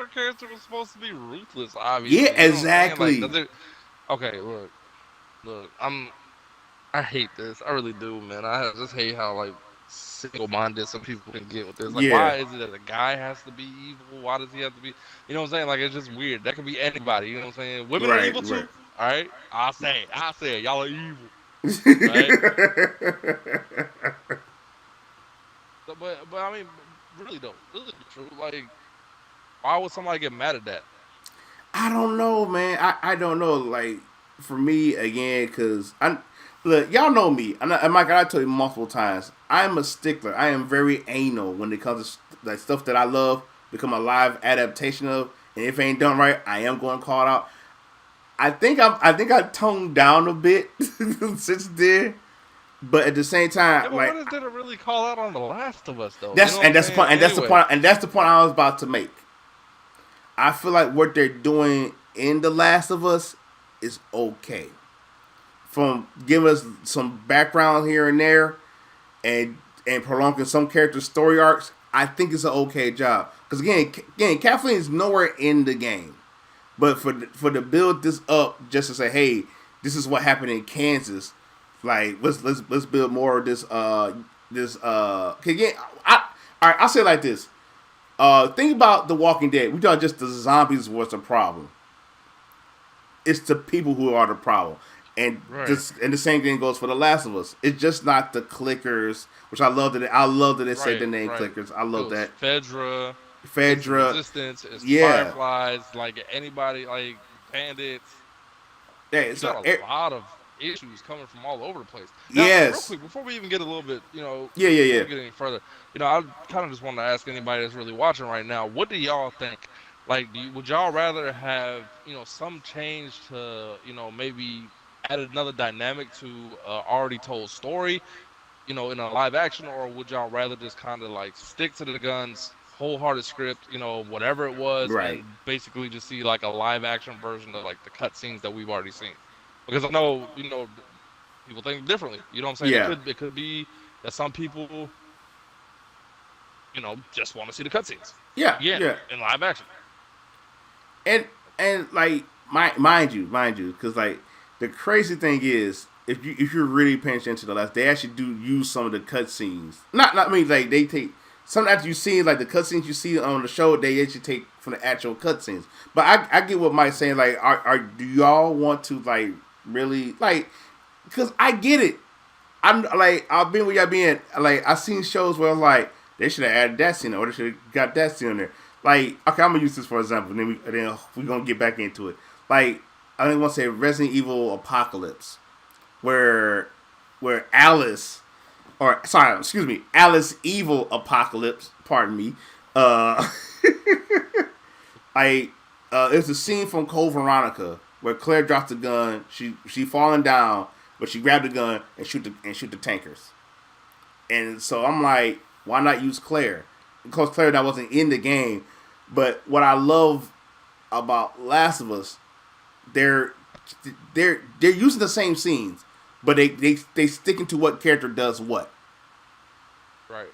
Speaker 2: was supposed to be ruthless.
Speaker 1: yeah,
Speaker 2: Obviously, you know what I'm saying? Like,
Speaker 1: exactly.
Speaker 2: does it? Okay, look. I hate this. I really do, man. I just hate how like single-minded some people can get with this. Like,
Speaker 1: Yeah,
Speaker 2: why is it that a guy has to be evil? Why does he have to be? You know what I'm saying? Like, it's just weird. That could be anybody. You know what I'm saying? Women are
Speaker 1: right,
Speaker 2: evil
Speaker 1: right.
Speaker 2: too. All right, I say it. Y'all are evil, right? But I mean, really though, really true. Like, why would somebody get mad at that?
Speaker 1: I don't know, man. I don't know. Like for me again, because I look, y'all know me. And Mike, I told you multiple times. I'm a stickler. I am very anal when it comes to like stuff that I love become a live adaptation of. And if it ain't done right, I am going to call it out. I think I toned down a bit since then. But at the same
Speaker 2: Yeah,
Speaker 1: time,
Speaker 2: but what
Speaker 1: like
Speaker 2: is there to really call out on The Last of Us though? You
Speaker 1: that's
Speaker 2: know what I'm
Speaker 1: that's the
Speaker 2: saying?
Speaker 1: point,
Speaker 2: Anyway,
Speaker 1: and that's the point I was about to make. I feel like what they're doing in The Last of Us is okay. From giving us some background here and there, and prolonging some character story arcs, I think it's an okay job. Because again, Kathleen is nowhere in the game, but for to build this up just to say, hey, this is what happened in Kansas. Like let's build more of this. Again, all right, I'll say it like this. Think about The Walking Dead. We thought just the zombies was the problem. It's the people who are the problem.
Speaker 2: right,
Speaker 1: And the same thing goes for The Last of Us. It's just not the clickers, which I love that they say the name
Speaker 2: right.
Speaker 1: clickers. I
Speaker 2: It
Speaker 1: love
Speaker 2: was
Speaker 1: that.
Speaker 2: Fedra. It's the
Speaker 1: Phaedra,
Speaker 2: Resistance. It's the
Speaker 1: yeah.
Speaker 2: Fireflies. Like anybody, like bandits.
Speaker 1: Hey,
Speaker 2: You
Speaker 1: so
Speaker 2: got a lot of issues coming from all over the place. Now, real
Speaker 1: yes.
Speaker 2: quick, before we even get a little bit,
Speaker 1: Yeah, yeah,
Speaker 2: before
Speaker 1: yeah.
Speaker 2: we get any further, I kind of just want to ask anybody that's really watching right now, what do y'all think? Like, would y'all rather have, some change to, maybe add another dynamic to already told story, in a live action, or would y'all rather just kind of like stick to the guns, wholehearted script, whatever it was,
Speaker 1: Right.
Speaker 2: and basically just see like a live action version of like the cutscenes that we've already seen? Because I know, people think differently. You know what I'm saying?
Speaker 1: Yeah.
Speaker 2: It could be that some people, just want to see the cutscenes
Speaker 1: Yeah,
Speaker 2: again
Speaker 1: yeah.
Speaker 2: in live action.
Speaker 1: And like mind you, because like the crazy thing is, if you're really paying attention to the last, they actually do use some of the cutscenes. Not I mean like they take some after you see like the cutscenes you see on the show, they actually take from the actual cutscenes. But I get what Mike's saying. Like, do y'all want to like really like? Because I get it. I'm like I've been with y'all being like I've seen shows where I'm like they should have added that scene or they should have got that scene in there. Like okay, I'm gonna use this for example, and then we gonna get back into it. Like I think want to say Resident Evil Apocalypse, where Alice or sorry, excuse me, Alice Evil Apocalypse. Pardon me. Uh, I it's a scene from Code Veronica where Claire drops the gun. She falling down, but she grabbed the gun and shoot the tankers. And so I'm like, why not use Claire? Because Claire that wasn't in the game. But what I love about Last of Us, they're they're using the same scenes, but they sticking to what character does what.
Speaker 2: Right.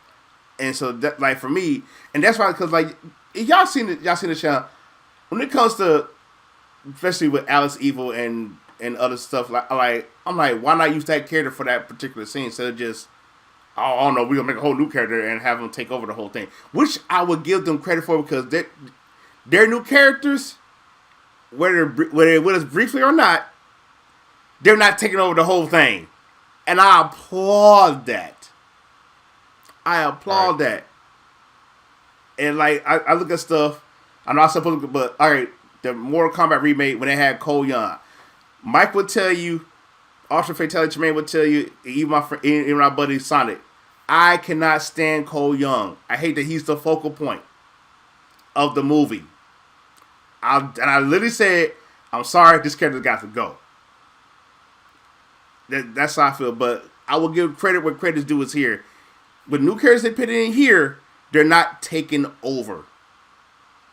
Speaker 1: And so that like for me, and that's why because like y'all seen the show when it comes to especially with Alice Evil and other stuff like I'm like why not use that character for that particular scene instead of just oh, I don't know, we're gonna make a whole new character and have them take over the whole thing. Which I would give them credit for because they're new characters, whether they're with us briefly or not, they're not taking over the whole thing. And I applaud that. I
Speaker 2: Right.
Speaker 1: applaud that. And like I look at stuff, I'm not supposed to but alright, the Mortal Kombat remake when they had Cole Young. Mike would tell you, Ultra Fatality Tremaine would tell you, even my friend, even my buddy Sonic, I cannot stand Cole Young. I hate that he's the focal point of the movie. And I literally said, I'm sorry, this character got to go. That's how I feel. But I will give credit where credit's due is here. With new characters they put in here, they're not taking over.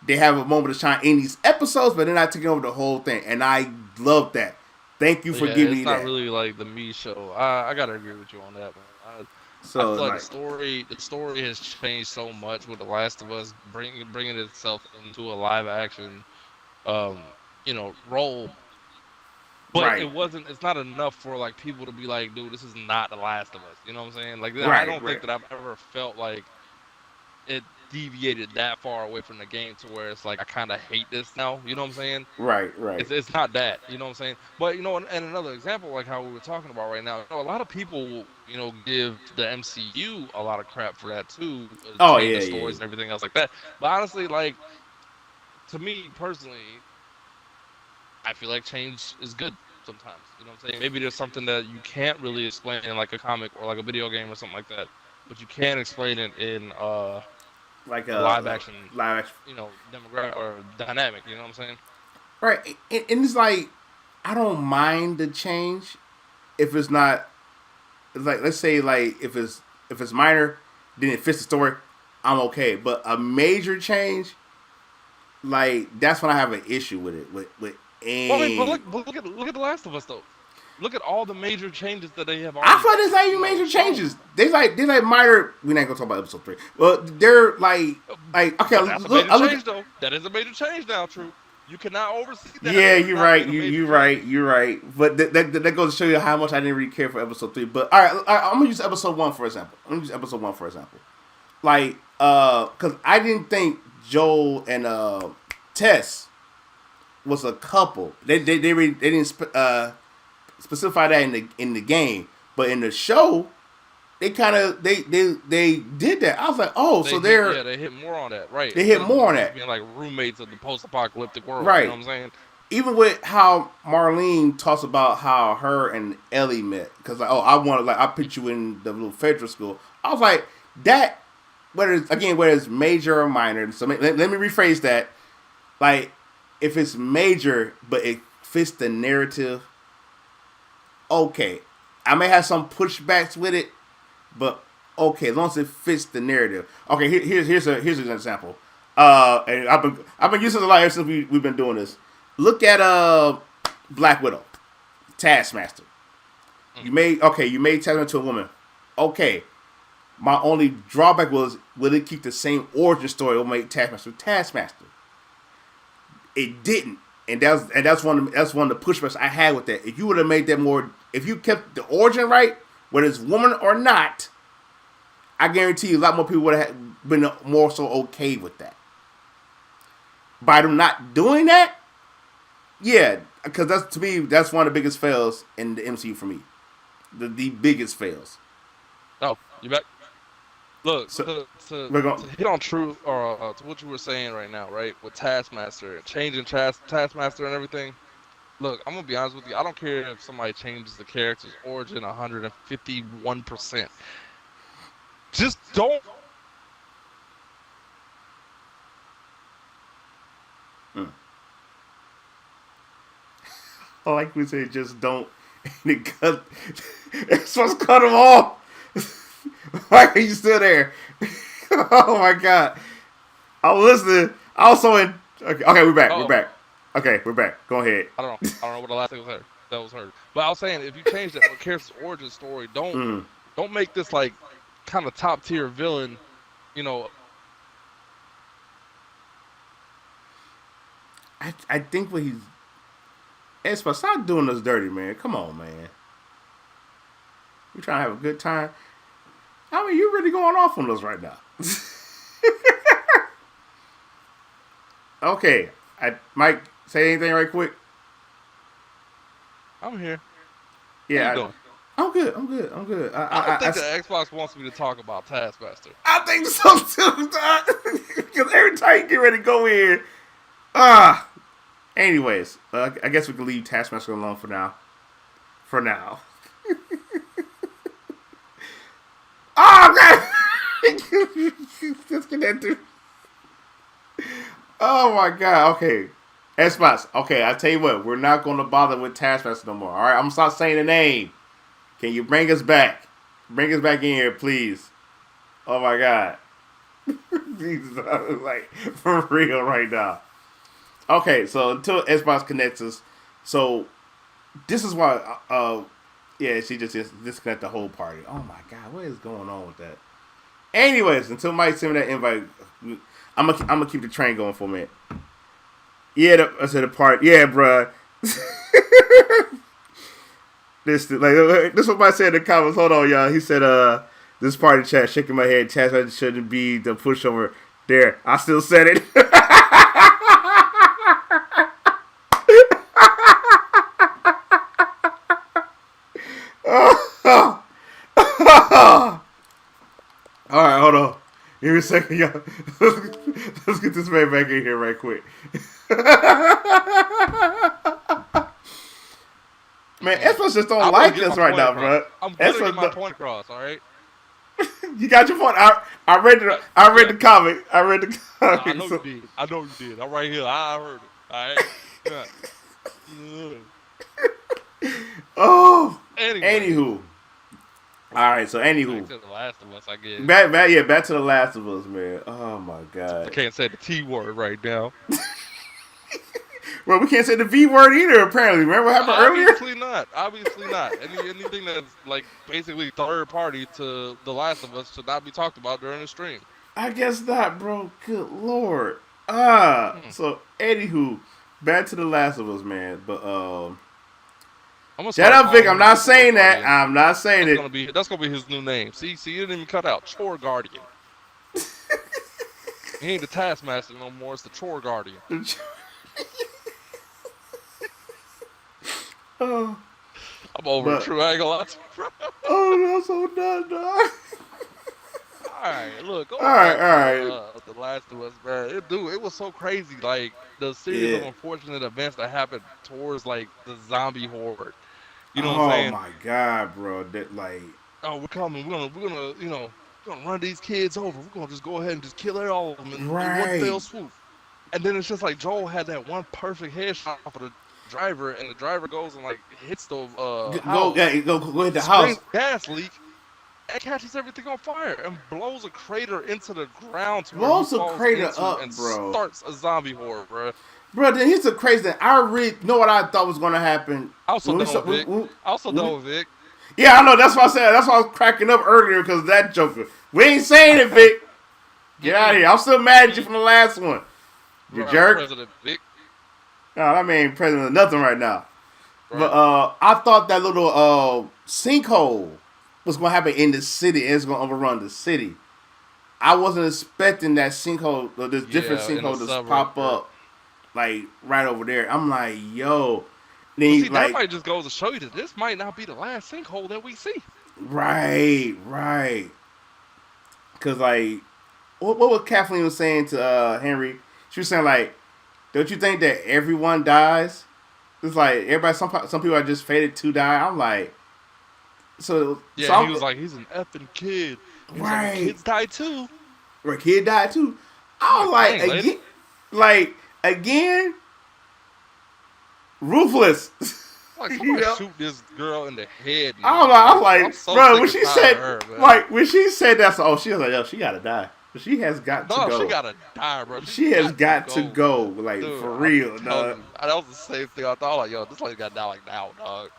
Speaker 1: They have a moment of shine in these episodes, but they're not taking over the whole thing. And I love that. Thank you
Speaker 2: But
Speaker 1: for
Speaker 2: yeah,
Speaker 1: giving
Speaker 2: it's
Speaker 1: me
Speaker 2: not
Speaker 1: that.
Speaker 2: really like the me show. I gotta agree with you on that, man. I
Speaker 1: So
Speaker 2: feel like
Speaker 1: like,
Speaker 2: the story has changed so much with The Last of Us bringing itself into a live action, role. But
Speaker 1: right,
Speaker 2: it's not enough for like people to be like, dude, this is not The Last of Us. You know what I'm saying? Like, I
Speaker 1: right,
Speaker 2: don't
Speaker 1: right,
Speaker 2: think that I've ever felt like it deviated that far away from the game to where it's like I kind of hate this now. You know what I'm saying?
Speaker 1: right, right.
Speaker 2: It's not that. You know what I'm saying? But and another example, like how we were talking about right now, a lot of people, give the MCU a lot of crap for that too,
Speaker 1: Oh
Speaker 2: change
Speaker 1: yeah,
Speaker 2: the
Speaker 1: yeah.
Speaker 2: stories and everything else like that. But honestly, like to me personally, I feel like change is good sometimes. You know what I'm saying? Maybe there's something that you can't really explain in like a comic or like a video game or something like that, but you can explain it in
Speaker 1: Like
Speaker 2: a live action,
Speaker 1: live action.
Speaker 2: demographic or dynamic. You know what I'm saying?
Speaker 1: Right, and it's like I don't mind the change if it's not. It's like let's say like if it's minor, then it fits the story. I'm okay, but a major change, like that's when I have an issue with it. With
Speaker 2: Well, I mean,
Speaker 1: and
Speaker 2: look at The Last of Us though. Look at all the major changes that they have
Speaker 1: I
Speaker 2: already,
Speaker 1: feel like there's not even major
Speaker 2: shown.
Speaker 1: changes. There's like minor. We're not gonna talk about episode 3. Well, they're like okay.
Speaker 2: But that's a
Speaker 1: Look,
Speaker 2: major
Speaker 1: I look.
Speaker 2: change though. That is a major change now. True. You cannot oversee that
Speaker 1: Yeah,
Speaker 2: as
Speaker 1: you're
Speaker 2: not
Speaker 1: right.
Speaker 2: being a major change.
Speaker 1: You're right. But that goes to show you how much I didn't really care for episode 3. But all right, I'm gonna use episode 1 for example. Like, cause I didn't think Joel and Tess was a couple. They didn't specify that in the game, but in the show, they kind of they did that. I was like, oh, so
Speaker 2: They hit more on that, right?
Speaker 1: they hit
Speaker 2: Instead of
Speaker 1: more
Speaker 2: them
Speaker 1: on
Speaker 2: just
Speaker 1: that,
Speaker 2: being like roommates of the post-apocalyptic world. You know
Speaker 1: right?
Speaker 2: what I'm saying?
Speaker 1: Even with how Marlene talks about how her and Ellie met, because like, oh, I put you in the little federal school. I was like, that whether it's major or minor. So let me rephrase that. Like, if it's major but it fits the narrative, okay. I may have some pushbacks with it, but okay, as long as it fits the narrative. Okay, here's an example. And I've been using it a lot ever since we've been doing this. Look at Black Widow, Taskmaster.
Speaker 2: Mm.
Speaker 1: You made Taskmaster to a woman. Okay, my only drawback was will it keep the same origin story or make Taskmaster Taskmaster? It didn't, and that's one of the pushbacks I had with that. If you would have made that more, if you kept the origin right, whether it's woman or not, I guarantee you a lot more people would have been more so okay with that. By them not doing that, yeah, because that's to me that's one of the biggest fails in the MCU for me. The biggest fails.
Speaker 2: Oh, you back? Look,
Speaker 1: So we're going.
Speaker 2: to hit on true or to what you were saying right now, right? With Taskmaster, changing Taskmaster and everything. Look, I'm gonna be honest with you. I don't care if somebody changes the character's origin 151%. Just don't.
Speaker 1: Mm. Like we say, just don't. And cut. It's supposed to cut them off. Why are you still there? Oh my god! I was listening. I was so in. Okay, we're back. We're
Speaker 2: Oh,
Speaker 1: back. Okay, we're back. Go ahead.
Speaker 2: I don't know. I don't know what the last thing was heard. That was heard. But I was saying, if you change that character's origin story,
Speaker 1: Mm.
Speaker 2: don't make this like kind of top tier villain. You know,
Speaker 1: I think what he's. Espa, stop doing us dirty, man. Come on, man. We trying to have a good time. I mean, you're really going off on us right now. Okay, Mike, say anything right quick.
Speaker 2: I'm here. How you
Speaker 1: Yeah,
Speaker 2: doing?
Speaker 1: I'm good. I'm good. I'm good.
Speaker 2: I don't think the Xbox wants me to talk about Taskmaster.
Speaker 1: I think so too, because every time you get ready to go in, ah. Anyways, I guess we can leave Taskmaster alone for now. For now. Oh god! Disconnected. Oh my god. Okay. Xbox. Okay, I tell you what, we're not going to bother with Taskmaster no more. All right, I'm gonna stop saying the name. Can you bring us back? Bring us back in here, please. Oh my god. Jesus, I was like for real right now. Okay, so until Xbox connects us, so this is why Yeah, she just disconnect the whole party. Oh my god, what is going on with that? Anyways, until Mike send me that invite, I'm gonna keep the train going for a minute. Yeah, I said the part. Yeah, bruh. This what I said in the comments. Hold on, y'all. He said, this party chat shaking my head. Chad shouldn't be the pushover. There, I still said it. All right, hold on. Give me a second, y'all. Let's get this man back in here right quick. Man, Espa just don't like us right now, bro.
Speaker 2: I'm gonna get my point across. All right.
Speaker 1: You got your point. I read the comic. I read the comic.
Speaker 2: I know you did. I know you did. I'm right here. I heard it. All right. Yeah.
Speaker 1: Oh.
Speaker 2: Anyway.
Speaker 1: Anywho. All right. So anywho.
Speaker 2: Back to the Last of Us, I guess.
Speaker 1: Back to the Last of Us, man. Oh my god.
Speaker 2: I can't say the T word right now.
Speaker 1: Well, we can't say the V word either. Apparently, remember what happened earlier?
Speaker 2: Obviously not. Anything that's like basically third party to The Last of Us should not be talked about during the stream.
Speaker 1: I guess not, bro. Good lord. So anywho, back to The Last of Us, man. But shut up, Vic. I'm not saying that. I'm not saying it.
Speaker 2: That's gonna be his new name. See, you didn't even cut out Chore Guardian. He ain't the Taskmaster no more. It's the Chore Guardian. I'm over it, True. I ain't gonna lie to you, bro.
Speaker 1: Oh, no, so done, dog.
Speaker 2: Alright, look.
Speaker 1: All right.
Speaker 2: The Last of Us, man. It was so crazy. Like, the series of unfortunate events that happened towards, like, the zombie horde. You know what I'm saying?
Speaker 1: Oh, my God, bro. That, like...
Speaker 2: Oh, we're coming. We're gonna, we're gonna run these kids over. We're gonna just go ahead and just kill all of them in one fell swoop. And then it's just like Joel had that one perfect headshot for the driver, and the driver goes and like hits the house,
Speaker 1: go hit the house.
Speaker 2: Gas leak, and catches everything on fire and blows a crater into the ground to
Speaker 1: blows a crater up,
Speaker 2: and
Speaker 1: bro.
Speaker 2: Starts a zombie horde, bro.
Speaker 1: Bro, then here's the crazy thing. I really know what I thought was gonna happen.
Speaker 2: I was so done with Vic.
Speaker 1: Yeah, I know. That's what I said. That's why I was cracking up earlier because of that Joker. We ain't saying it, Vic. Get out of here. I'm still mad at you from the last one. You jerk.
Speaker 2: President Vic.
Speaker 1: No, that man ain't president of nothing right now. Right. But I thought that little sinkhole was going to happen in the city and it's going to overrun the city. I wasn't expecting that sinkhole, this different sinkhole to pop up like right over there. I'm like, yo. Then,
Speaker 2: see, that might just goes to show you that this might not be the last sinkhole that we see.
Speaker 1: Right. Because, like, what was Kathleen was saying to Henry? She was saying, like, don't you think that everyone dies? It's like, everybody, some people are just fated to die. I'm like,
Speaker 2: yeah, he was like, he's an effing kid.
Speaker 1: Right.
Speaker 2: Like, kids die too.
Speaker 1: Right, kid died too. I was again, ruthless.
Speaker 2: Like, somebody shoot this girl in the head.
Speaker 1: I was like, bro, when she said that, she was like, yo, she gotta die. She has got to go.
Speaker 2: No, she gotta die, bro.
Speaker 1: She has got to go. Like, dude, for real, dog.
Speaker 2: That was the same thing I thought. Like, yo, this lady gotta die like now, dog.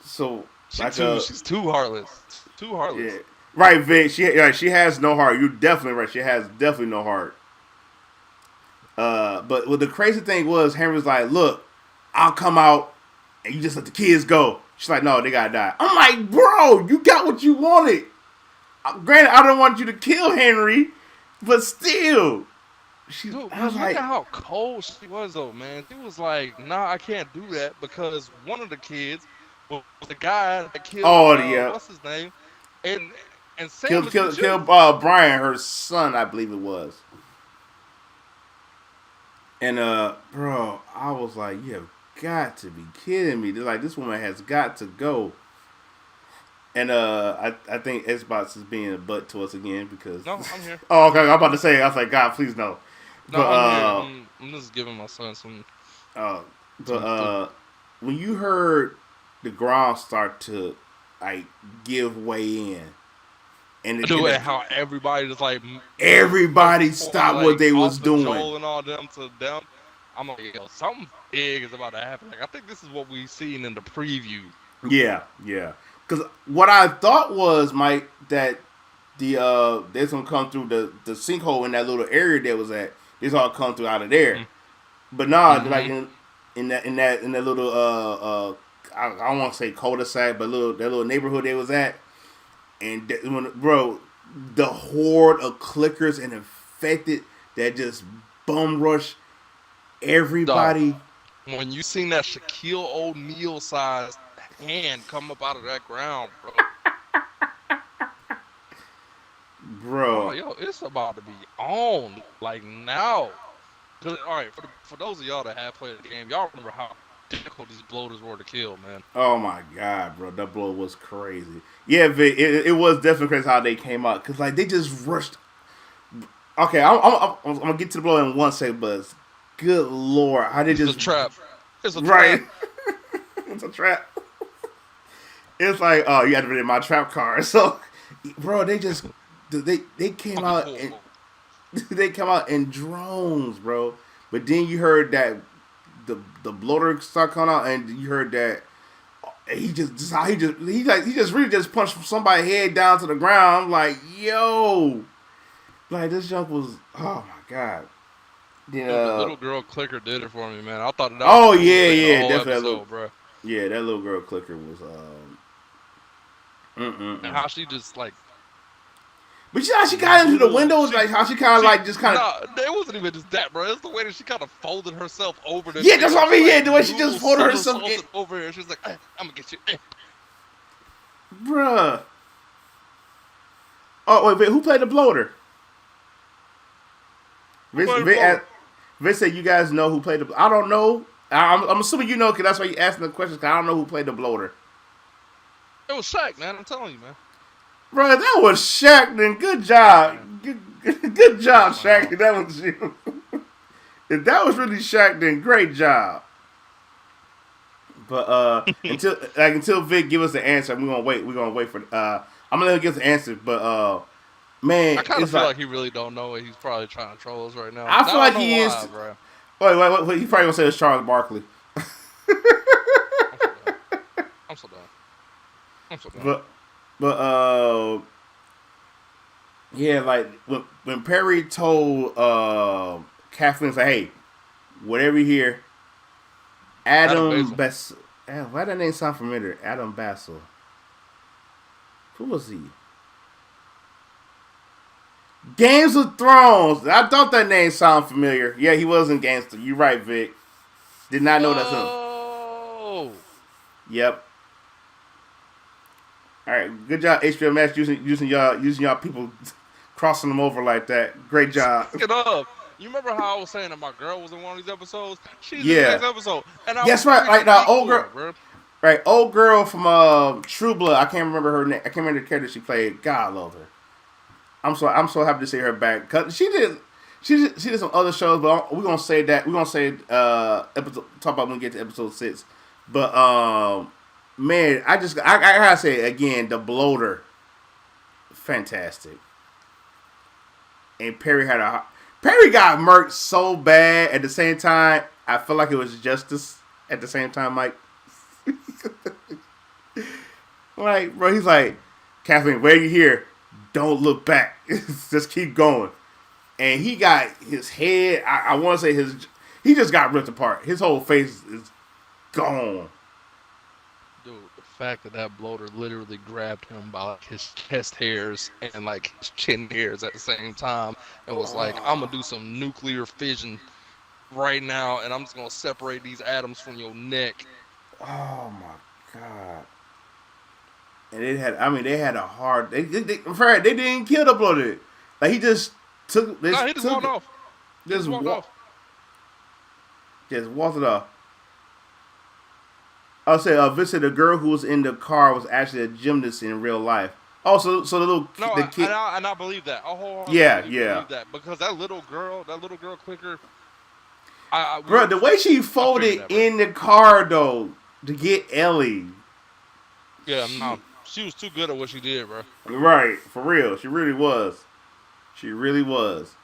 Speaker 1: So,
Speaker 2: she's too heartless. Too heartless.
Speaker 1: Yeah. Right, Vic. She has no heart. You're definitely right. She has definitely no heart. But what the crazy thing was, Henry was like, look, I'll come out and you just let the kids go. She's like, no, they gotta die. I'm like, bro, you got what you wanted. Granted, I don't want you to kill Henry, but still.
Speaker 2: Look at how cold she was, though, man. She was like, nah, I can't do that because one of the kids was the guy that killed, what's his name? And Sam
Speaker 1: killed Brian, her son, I believe it was. And, bro, I was like, you have got to be kidding me. They're like, this woman has got to go. And I think Xbox is being a butt to us again because...
Speaker 2: No, I'm here.
Speaker 1: Oh, okay. I'm about to say, I was like, God, please no.
Speaker 2: No, I'm here. I'm just giving my son some...
Speaker 1: when you heard the ground start to, like, give way in... And
Speaker 2: how everybody just like...
Speaker 1: Everybody stopped what they was doing.
Speaker 2: Joel and all them to them. I'm like, yo, something big is about to happen. Like, I think this is what we seen in the preview.
Speaker 1: Yeah, yeah. Because what I thought was, Mike, that they's gonna come through the sinkhole in that little area that was at. This all come through out of there. But nah, like
Speaker 2: Mm-hmm.
Speaker 1: in that little I don't want to say cul-de-sac, but that little neighborhood they was at, and bro, the horde of clickers and infected that just bum rush
Speaker 2: Dog,
Speaker 1: everybody,
Speaker 2: when you seen that Shaquille O'Neal sized hand come up out of that ground, bro, I'm
Speaker 1: bro.
Speaker 2: like, yo, it's about to be on like now. Cause all right, for those of y'all that have played the game, y'all remember how difficult these bloaters were to kill, man.
Speaker 1: Oh my god, bro, that blow was crazy. Yeah, Vic, it was definitely crazy how they came out because like they just rushed. Okay, I'm gonna get to the blow in one second, but good lord, how they
Speaker 2: It's a
Speaker 1: just
Speaker 2: trap. It's a
Speaker 1: right.
Speaker 2: trap.
Speaker 1: It's a trap. It's like, oh, you had to be in my trap car. So, bro, they came
Speaker 2: Fucking
Speaker 1: out and
Speaker 2: horrible.
Speaker 1: they come out in drones, bro. But then you heard that the bloater start coming out, and you heard that he just really just punched somebody's head down to the ground. I'm like, yo, like this junk was, oh my god. Then
Speaker 2: Dude, the little girl clicker did it for me, man. I thought that was the
Speaker 1: oh
Speaker 2: coolest
Speaker 1: yeah,
Speaker 2: thing in the
Speaker 1: yeah,
Speaker 2: whole
Speaker 1: definitely
Speaker 2: episode, bro.
Speaker 1: that little girl clicker was
Speaker 2: And
Speaker 1: mm-mm-mm.
Speaker 2: how she just like
Speaker 1: But you know how she got into the
Speaker 2: literally
Speaker 1: windows, like how she kind of like just kind of,
Speaker 2: nah, it wasn't even just that, bro. It's the way that she kind of folded herself over the
Speaker 1: yeah,
Speaker 2: thing.
Speaker 1: that's
Speaker 2: Like
Speaker 1: what I
Speaker 2: she
Speaker 1: mean.
Speaker 2: like
Speaker 1: Yeah, the way she just
Speaker 2: noodle
Speaker 1: folded herself in,
Speaker 2: somersaulted over here. She was like, I'm gonna get you.
Speaker 1: bruh. Oh wait, who played the bloater?
Speaker 2: Who
Speaker 1: Vince,
Speaker 2: played the
Speaker 1: Vince,
Speaker 2: bloater?
Speaker 1: Vince said you guys know who played the. I don't know. I'm assuming you know because that's why you asking the questions. Cause I don't know who played the bloater.
Speaker 2: It was Shaq, man. I'm telling you, man.
Speaker 1: Bro, that was Shaq. Then good
Speaker 2: Shaq,
Speaker 1: job,
Speaker 2: man.
Speaker 1: good
Speaker 2: Come
Speaker 1: job,
Speaker 2: on
Speaker 1: Shaq.
Speaker 2: now.
Speaker 1: If that was you. If that was really Shaq, then great job. But until Vic give us the answer, we're gonna wait. We're gonna wait for. I'm gonna let him give us the answer. But
Speaker 2: I
Speaker 1: man,
Speaker 2: kind of
Speaker 1: it's
Speaker 2: feel
Speaker 1: like
Speaker 2: like he really don't know it. He's probably trying to troll us right now.
Speaker 1: I
Speaker 2: I
Speaker 1: feel
Speaker 2: don't
Speaker 1: like
Speaker 2: know
Speaker 1: he
Speaker 2: why,
Speaker 1: is.
Speaker 2: bro.
Speaker 1: Wait. He probably gonna say it's Charles Barkley.
Speaker 2: I'm so done. I'm so done. I'm so done.
Speaker 1: But but yeah, like when Perry told Kathleen, like, hey, whatever you hear,
Speaker 2: Adam
Speaker 1: Adam
Speaker 2: Basil.
Speaker 1: Bass. Why that name sound familiar? Adam Basil. Who was he? Games of Thrones. I thought that name sounded familiar. Yeah, he was in Gangster. You right, Vic. Did not know that's him.
Speaker 2: Oh,
Speaker 1: Yep. All right. Good job, HBO Max, using y'all people, crossing them over like that. Great job.
Speaker 2: speaking of, you remember how I was saying that my girl was in one of these episodes? She's in the
Speaker 1: Yeah.
Speaker 2: next episode, and I
Speaker 1: Yes,
Speaker 2: was
Speaker 1: right. Like
Speaker 2: freaking
Speaker 1: the
Speaker 2: geeked
Speaker 1: old
Speaker 2: for
Speaker 1: girl.
Speaker 2: her, bro.
Speaker 1: Right, old girl from True Blood. I can't remember her name. I can't remember the character she played. God, I love her. I'm so happy to see her back. Cause she did some other shows, but we're gonna say that we're gonna say episode talk about when we get to episode 6. But man, I gotta say again, the bloater, fantastic. And Perry got murked so bad. At the same time, I feel like it was justice. At the same time, Mike, like bro, he's like, Kathleen, where you here? Don't look back. Just keep going. And he got his head. I want to say he just got ripped apart. His whole face is gone.
Speaker 2: Dude, the fact that that bloater literally grabbed him by like his chest hairs and like his chin hairs at the same time and was like, I'm gonna do some nuclear fission right now, and I'm just gonna separate these atoms from your neck.
Speaker 1: Oh my god. And they had a hard. They didn't kill the bloated. Like he just took
Speaker 2: No,
Speaker 1: this
Speaker 2: he just
Speaker 1: took
Speaker 2: walked
Speaker 1: it,
Speaker 2: off. He
Speaker 1: just
Speaker 2: just walked
Speaker 1: walk,
Speaker 2: off.
Speaker 1: just walked it off. I'll say, Vincent, the girl who was in the car was actually a gymnast in real life. Also, so
Speaker 2: No,
Speaker 1: the kid,
Speaker 2: and I believe that. I
Speaker 1: yeah,
Speaker 2: wholeheartedly
Speaker 1: yeah,
Speaker 2: believe that because that little girl clicker,
Speaker 1: bro. The way she
Speaker 2: I figured
Speaker 1: folded
Speaker 2: that, bro.
Speaker 1: in the car though to get Ellie,
Speaker 2: Yeah,
Speaker 1: she,
Speaker 2: no, she was too good at what she did, bro.
Speaker 1: right, for real, she really was. She really was.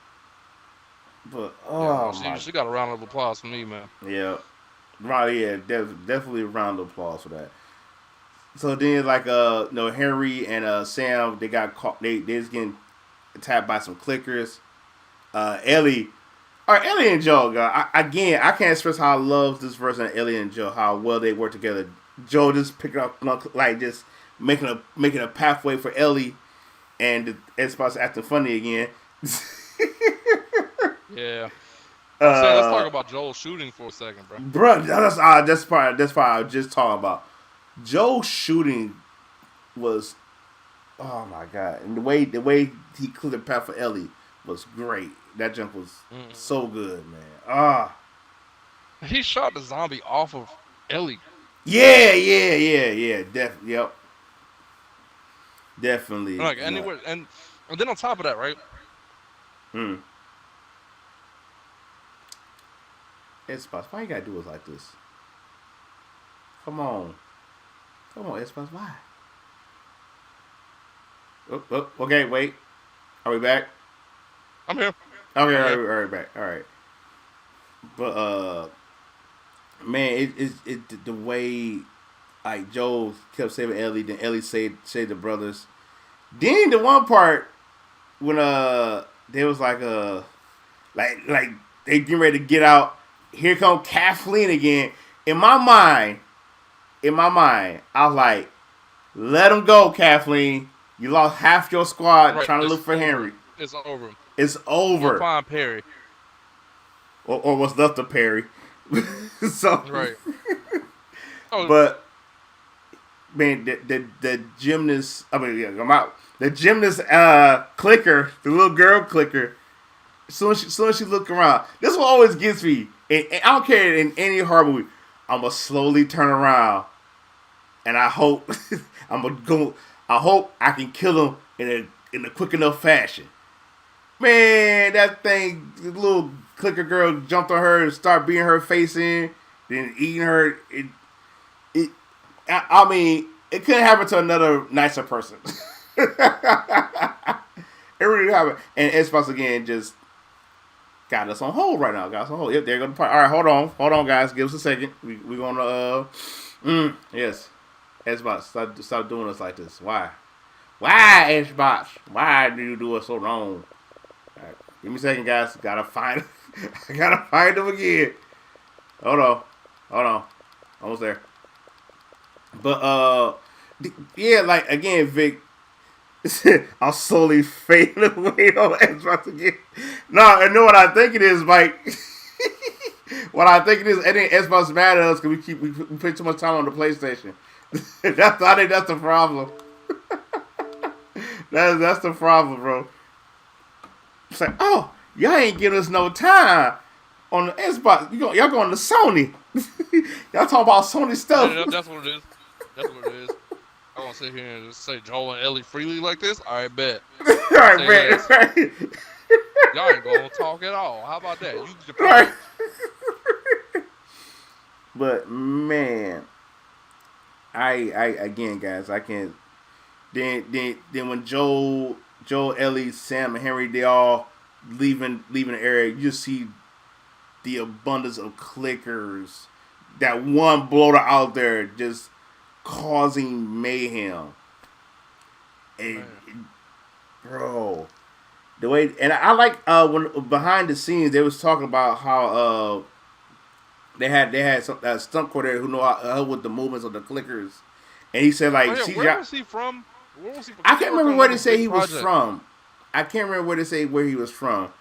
Speaker 1: But
Speaker 2: Yeah, no,
Speaker 1: oh my,
Speaker 2: she got a round of applause from me, man.
Speaker 1: yeah, right, yeah, definitely a round of applause for that. So then like Henry and Sam, they got caught. They was getting attacked by some clickers. Ellie. All right, Ellie and Joe. Again, I can't express how I love this version of Ellie and Joe. How well they work together. Joe just picking up like just making a pathway for Ellie, and Xbox acting funny again.
Speaker 2: Yeah. I'm saying, let's talk
Speaker 1: uh,
Speaker 2: about Joel shooting for a second, bro.
Speaker 1: bro, that's part I was just talking about. Joe's shooting was, oh my god, and the way he cleared the path for Ellie was great. That jump was so good, man.
Speaker 2: He shot the zombie off of Ellie.
Speaker 1: Yeah. Definitely.
Speaker 2: Like anywhere, and then on top of that, right?
Speaker 1: Hmm. Xbox, why you gotta do us like this? Come on, Xbox, why? Okay, wait. Are we back?
Speaker 2: I'm here.
Speaker 1: Okay,
Speaker 2: I'm
Speaker 1: all
Speaker 2: here.
Speaker 1: right, back. All right. But man, the way like Joe kept saving Ellie, then Ellie saved the brothers. Then the one part when they was like they getting ready to get out. Here come Kathleen again. In my mind, I was like, let him go, Kathleen. You lost half your squad
Speaker 2: Right.
Speaker 1: trying to
Speaker 2: It's
Speaker 1: look for
Speaker 2: over.
Speaker 1: Henry.
Speaker 2: It's over.
Speaker 1: It's
Speaker 2: Go
Speaker 1: over.
Speaker 2: find Perry.
Speaker 1: Or what's left of Perry. So,
Speaker 2: Right. Oh,
Speaker 1: but man, the gymnast. I mean, yeah, I'm out. The gymnast clicker, the little girl clicker. Soon as she look around, this is what always gets me. And I don't care in any horror movie. I'm gonna slowly turn around, and I hope I'm gonna go. I hope I can kill him in a quick enough fashion. Man, that thing, the little clicker girl jumped on her and started beating her face in, then eating her. I mean, it couldn't happen to another nicer person. It really happened. And Xbox again just got us on hold right now. Got us on hold. Yep, they're gonna part. All right, hold on, guys. Give us a second. We gonna yes, Xbox, stop doing us like this. Why? Xbox? Why do you do us so wrong? All right, give me a second, guys. Gotta find. I gotta find them again. Hold on, almost there. But yeah, like again, Vic. I'll slowly fade away on Xbox again. No, and know what I think it is, Mike. What I think it is, I think Xbox mad at us because we put too much time on the PlayStation. I think that's the problem. That's the problem, bro. It's like, oh, y'all ain't giving us no time on the Xbox. Y'all going to Sony. Y'all talking about Sony stuff.
Speaker 2: yeah, that's what it is. That's what it is. I want to sit here and just say Joel and Ellie freely like this. All right, bet.
Speaker 1: All right, man. Right.
Speaker 2: Y'all ain't gonna talk at all. How about that? You just
Speaker 1: Right. But man, I again, guys, I can't. Then when Joel, Ellie, Sam, and Henry, they all leaving the area, you just see the abundance of clickers. That one bloater out there just causing mayhem. And bro, the way, and I like when behind the scenes they was talking about how they had some stunt coordinator who know how with the movements of the clickers, and he said like CGI.
Speaker 2: Where was he from?
Speaker 1: I can't remember where they say he was from. I can't remember where they say where he was from,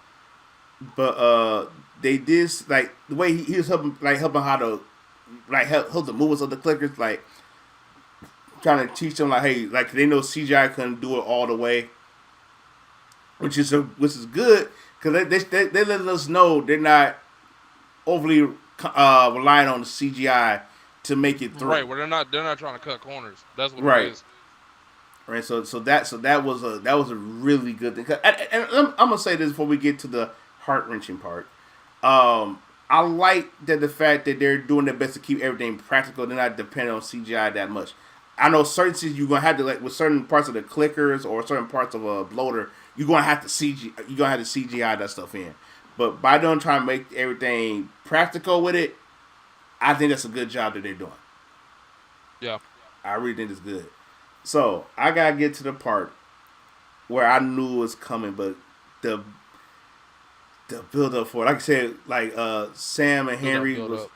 Speaker 1: but they did like the way he was helping how to help the movements of the clickers, like trying to teach them like, hey, like they know CGI couldn't do it all the way, which is good because they let us know they're not overly relying on the CGI to make it through.
Speaker 2: Right, where they're not trying to cut corners. That's what
Speaker 1: right.
Speaker 2: it is.
Speaker 1: Right, so that was a really good thing. And I'm gonna say this before we get to the heart wrenching part. I like that the fact that they're doing their best to keep everything practical. They're not depending on CGI that much. I know certain things you're gonna have to like with certain parts of the clickers or certain parts of a bloater, you're gonna have to CGI that stuff in. But by them trying to make everything practical with it, I think that's a good job that they're doing.
Speaker 2: Yeah.
Speaker 1: I really think it's good. So I gotta get to the part where I knew it was coming, but the the build up for it, like I said, like Sam and
Speaker 2: Do that
Speaker 1: Henry
Speaker 2: build
Speaker 1: was,
Speaker 2: up.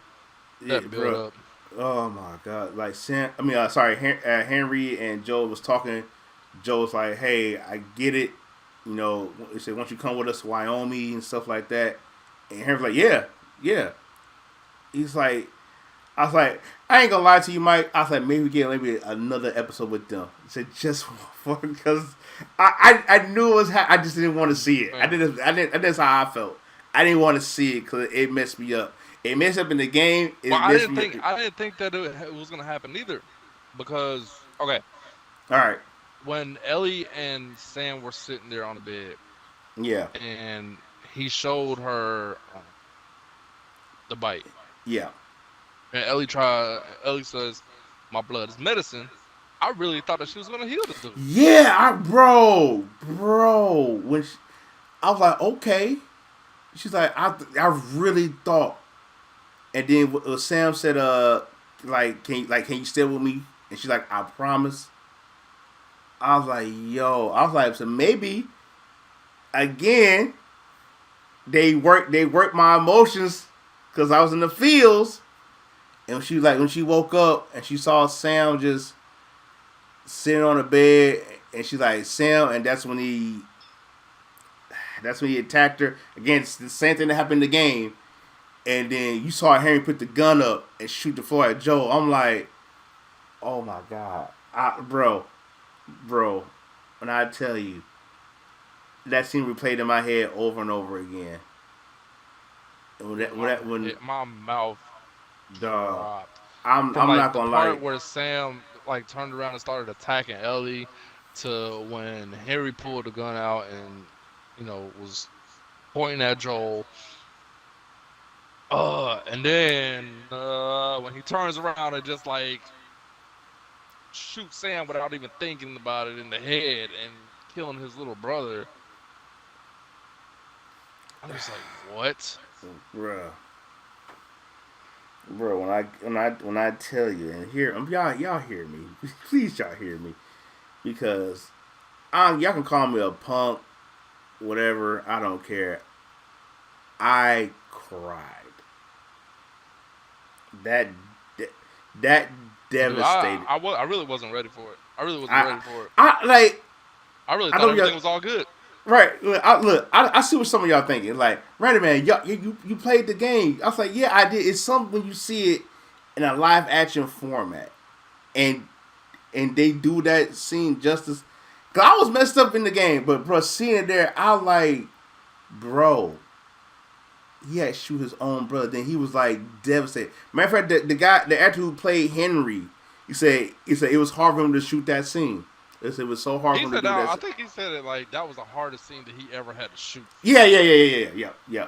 Speaker 1: yeah,
Speaker 2: That build
Speaker 1: bro.
Speaker 2: up.
Speaker 1: Oh my god, like Sam. I mean, sorry, Henry and Joe was talking. Joe was like, "Hey, I get it. You know, he said once you come with us to Wyoming and stuff like that." And Henry's like, "Yeah, yeah." He's like, I was like, I ain't gonna lie to you, Mike. I was like, maybe we get maybe another episode with them. He said just for because I knew it was. I just didn't want to see it.
Speaker 2: Man.
Speaker 1: I didn't. That's how I felt. I didn't want to see it because it messed me up. It messed up in the game.
Speaker 2: Well,
Speaker 1: It messed me up.
Speaker 2: I didn't think that it was gonna happen either, because okay,
Speaker 1: All right.
Speaker 2: when Ellie and Sam were sitting there on the bed,
Speaker 1: Yeah.
Speaker 2: and he showed her the bite,
Speaker 1: Yeah.
Speaker 2: and Ellie says, "My blood is medicine." I really thought that she was gonna heal the dude.
Speaker 1: Yeah. Bro. I was like, okay. She's like, I really thought. And then Sam said, can you stay with me? And she's like, I promise. I was like, yo. I was like, so maybe again they worked my emotions because I was in the fields. And she like when she woke up and she saw Sam just sitting on the bed, and she's like Sam, and that's when he attacked her. Again, it's the same thing that happened in the game. And then you saw Henry put the gun up and shoot the floor at Joe. I'm like, oh my god, bro. When I tell you, that scene replayed in my head over and over again. And
Speaker 2: My mouth
Speaker 1: dog,
Speaker 2: dropped from
Speaker 1: I'm
Speaker 2: like
Speaker 1: not
Speaker 2: the
Speaker 1: gonna lie.
Speaker 2: part where Sam like turned around and started attacking Ellie, to when Harry pulled the gun out and was pointing at Joel. And then when he turns around and just like shoots Sam without even thinking about it in the head and killing his little brother, I'm just like, what?
Speaker 1: Bruh. Bro, when I tell you, and here y'all hear me, please y'all hear me, because y'all can call me a punk, whatever, I don't care. I cried. That that
Speaker 2: Dude,
Speaker 1: devastated.
Speaker 2: I really wasn't ready for it. I really wasn't ready for it. I really
Speaker 1: I
Speaker 2: thought
Speaker 1: know
Speaker 2: everything
Speaker 1: y'all
Speaker 2: was all good.
Speaker 1: right. I see what some of y'all thinking. Like, Randy man, you played the game. I was like, yeah, I did. It's something when you see it in a live action format, and they do that scene justice. Cause I was messed up in the game, but bro, seeing it there, I was like, bro, he had to shoot his own brother. Then he was like devastated. Matter of fact, the actor who played Henry, he said it was hard for him to shoot that scene. He said it was so hard
Speaker 2: He
Speaker 1: for him to
Speaker 2: said
Speaker 1: do
Speaker 2: that.
Speaker 1: that.
Speaker 2: I think he said it like that was the hardest scene that he ever had to shoot.
Speaker 1: Yeah.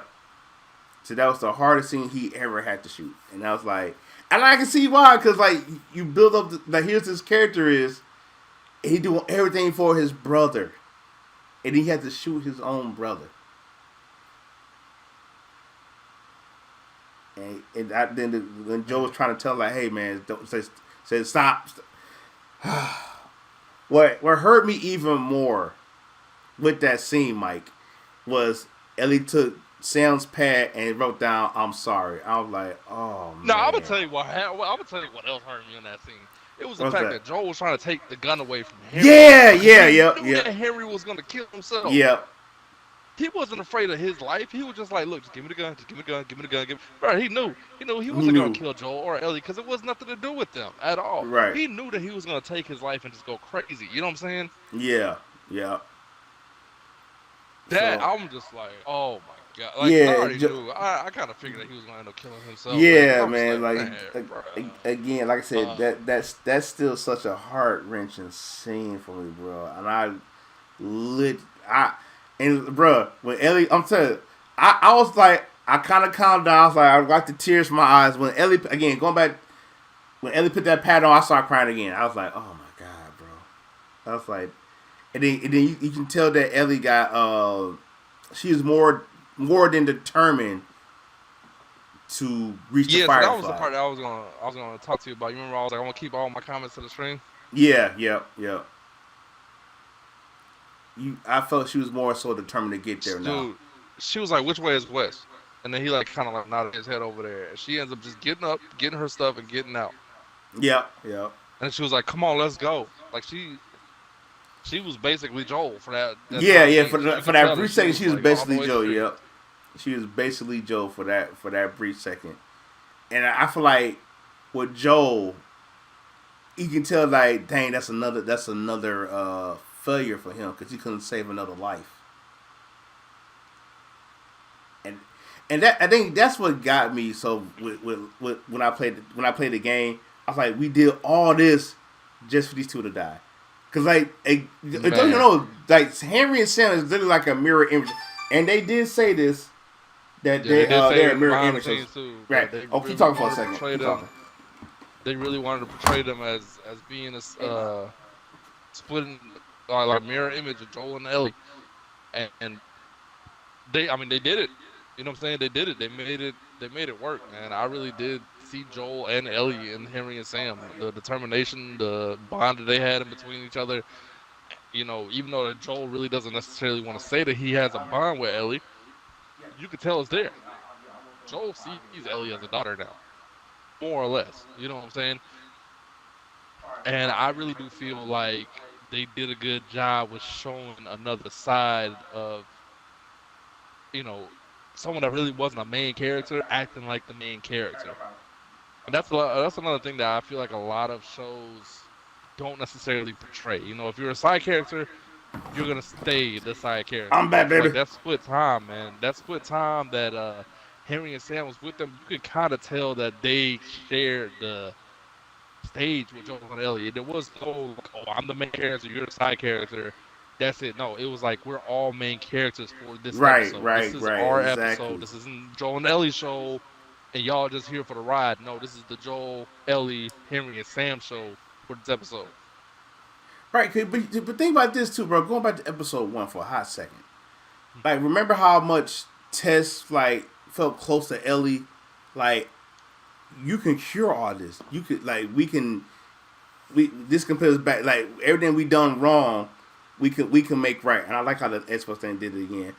Speaker 1: So that was the hardest scene he ever had to shoot, and I was like, and I can see why, because like you build up, like here's his character is, he doing everything for his brother, and he had to shoot his own brother. And when Joe was trying to tell like, hey man, don't say stop. What hurt me even more with that scene, Mike, was Ellie took Sam's pad and wrote down "I'm sorry." I was like, oh
Speaker 2: No, I'm gonna
Speaker 1: man,
Speaker 2: tell you what. I'm gonna tell you what else hurt me in that scene. It was the
Speaker 1: what's
Speaker 2: fact
Speaker 1: that?
Speaker 2: that Joel was trying to take the gun away from Henry
Speaker 1: Yeah,
Speaker 2: because
Speaker 1: yeah,
Speaker 2: he
Speaker 1: yep,
Speaker 2: knew
Speaker 1: yep,
Speaker 2: that Henry was gonna kill himself.
Speaker 1: yep.
Speaker 2: He wasn't afraid of his life. He was just like, look, just give me the gun, just give me the gun, give me the gun. Bro, he knew he
Speaker 1: He
Speaker 2: wasn't gonna
Speaker 1: knew,
Speaker 2: kill Joel or Ellie because it was nothing to do with them at all.
Speaker 1: right?
Speaker 2: He knew that he was gonna take his life and just go crazy. You know what I'm saying?
Speaker 1: Yeah, yeah.
Speaker 2: That
Speaker 1: So
Speaker 2: I'm just like, oh my god, like 'cause I
Speaker 1: yeah,
Speaker 2: already knew. I kind of figured that he was gonna end up killing himself, man. But
Speaker 1: yeah,
Speaker 2: I'm just
Speaker 1: man.
Speaker 2: like,
Speaker 1: Like
Speaker 2: man, bro.
Speaker 1: again, like I said,
Speaker 2: Uh,
Speaker 1: that's still such a heart wrenching scene for me, bro. And lit, I and bro, when Ellie, I'm telling you, I was like, I kind of calmed down. I was like, I wiped the tears from my eyes when Ellie again going back. When Ellie put that pad on, I started crying again. I was like, oh my god, bro. I was like, and then you can tell that Ellie got she is more than determined to reach the
Speaker 2: Yeah, so that was the
Speaker 1: Firefly.
Speaker 2: part that I was gonna talk to you about. You remember I was like, I want to keep all my comments to the stream.
Speaker 1: Yeah, yeah, yeah. I felt she was more so determined to get there now.
Speaker 2: Dude, she was like, "Which way is west?" And then he like kind of like nodded his head over there. And she ends up just getting up, getting her stuff, and getting out.
Speaker 1: Yeah, yeah.
Speaker 2: And she was like, "Come on, let's go." Like she was basically Joel for that
Speaker 1: Yeah,
Speaker 2: time
Speaker 1: yeah.
Speaker 2: being. So you
Speaker 1: For
Speaker 2: could
Speaker 1: that
Speaker 2: tell that
Speaker 1: brief
Speaker 2: she
Speaker 1: second,
Speaker 2: was
Speaker 1: she was
Speaker 2: like all the
Speaker 1: basically
Speaker 2: way
Speaker 1: Joe.
Speaker 2: free.
Speaker 1: Yep, she was basically Joe for that brief second. And I feel like with Joel, you can tell like, dang, that's another failure for him because he couldn't save another life. And that I think that's what got me. So with when I played the game, I was like, we did all this just for these two to die. Cause don't you
Speaker 2: Man,
Speaker 1: know, like Henry and Sam is literally like a mirror image, and they did say this that
Speaker 2: yeah, they did say
Speaker 1: they're
Speaker 2: it
Speaker 1: mirror
Speaker 2: behind the
Speaker 1: images,
Speaker 2: scenes too
Speaker 1: right?
Speaker 2: that they
Speaker 1: Oh, keep
Speaker 2: really
Speaker 1: talking for a
Speaker 2: wanted to
Speaker 1: second.
Speaker 2: portray
Speaker 1: Keep talking.
Speaker 2: them. They really wanted to portray them as being a splitting like mirror image of Joel and Ellie, and I mean, they did it. You know what I'm saying? They did it. They made it work, man. I really did see Joel and Ellie and Henry and Sam. The determination, the bond that they had in between each other. You know, even though that Joel really doesn't necessarily want to say that he has a bond with Ellie, you could tell it's there. Joel sees Ellie as a daughter now, more or less. You know what I'm saying? And I really do feel like they did a good job with showing another side of, you know, someone that really wasn't a main character acting like the main character. And that's another thing that I feel like a lot of shows don't necessarily portray. You know, if you're a side character, you're gonna stay the side character.
Speaker 1: I'm
Speaker 2: But I
Speaker 1: back,
Speaker 2: feel like
Speaker 1: baby.
Speaker 2: that split time, man, that split time that Henry and Sam was with them, you could kind of tell that they shared the stage with Joel and Elliot. There was no like, oh, I'm the main character, you're the side character. That's it. No, it was like we're all main characters for this
Speaker 1: Right,
Speaker 2: episode. This
Speaker 1: right,
Speaker 2: is
Speaker 1: right.
Speaker 2: our episode.
Speaker 1: Exactly.
Speaker 2: This isn't Joel and Ellie's show, and y'all just here for the ride. No, this is the Joel, Ellie, Henry, and Sam show for this episode.
Speaker 1: Right, but think about this too, bro. Going back to episode 1 for a hot second. Like, remember how much Tess like felt close to Ellie? Like, you can cure all this. You could like we this can put us back. Like everything we done wrong, we can make right. And I like how the Xbox thing did it again.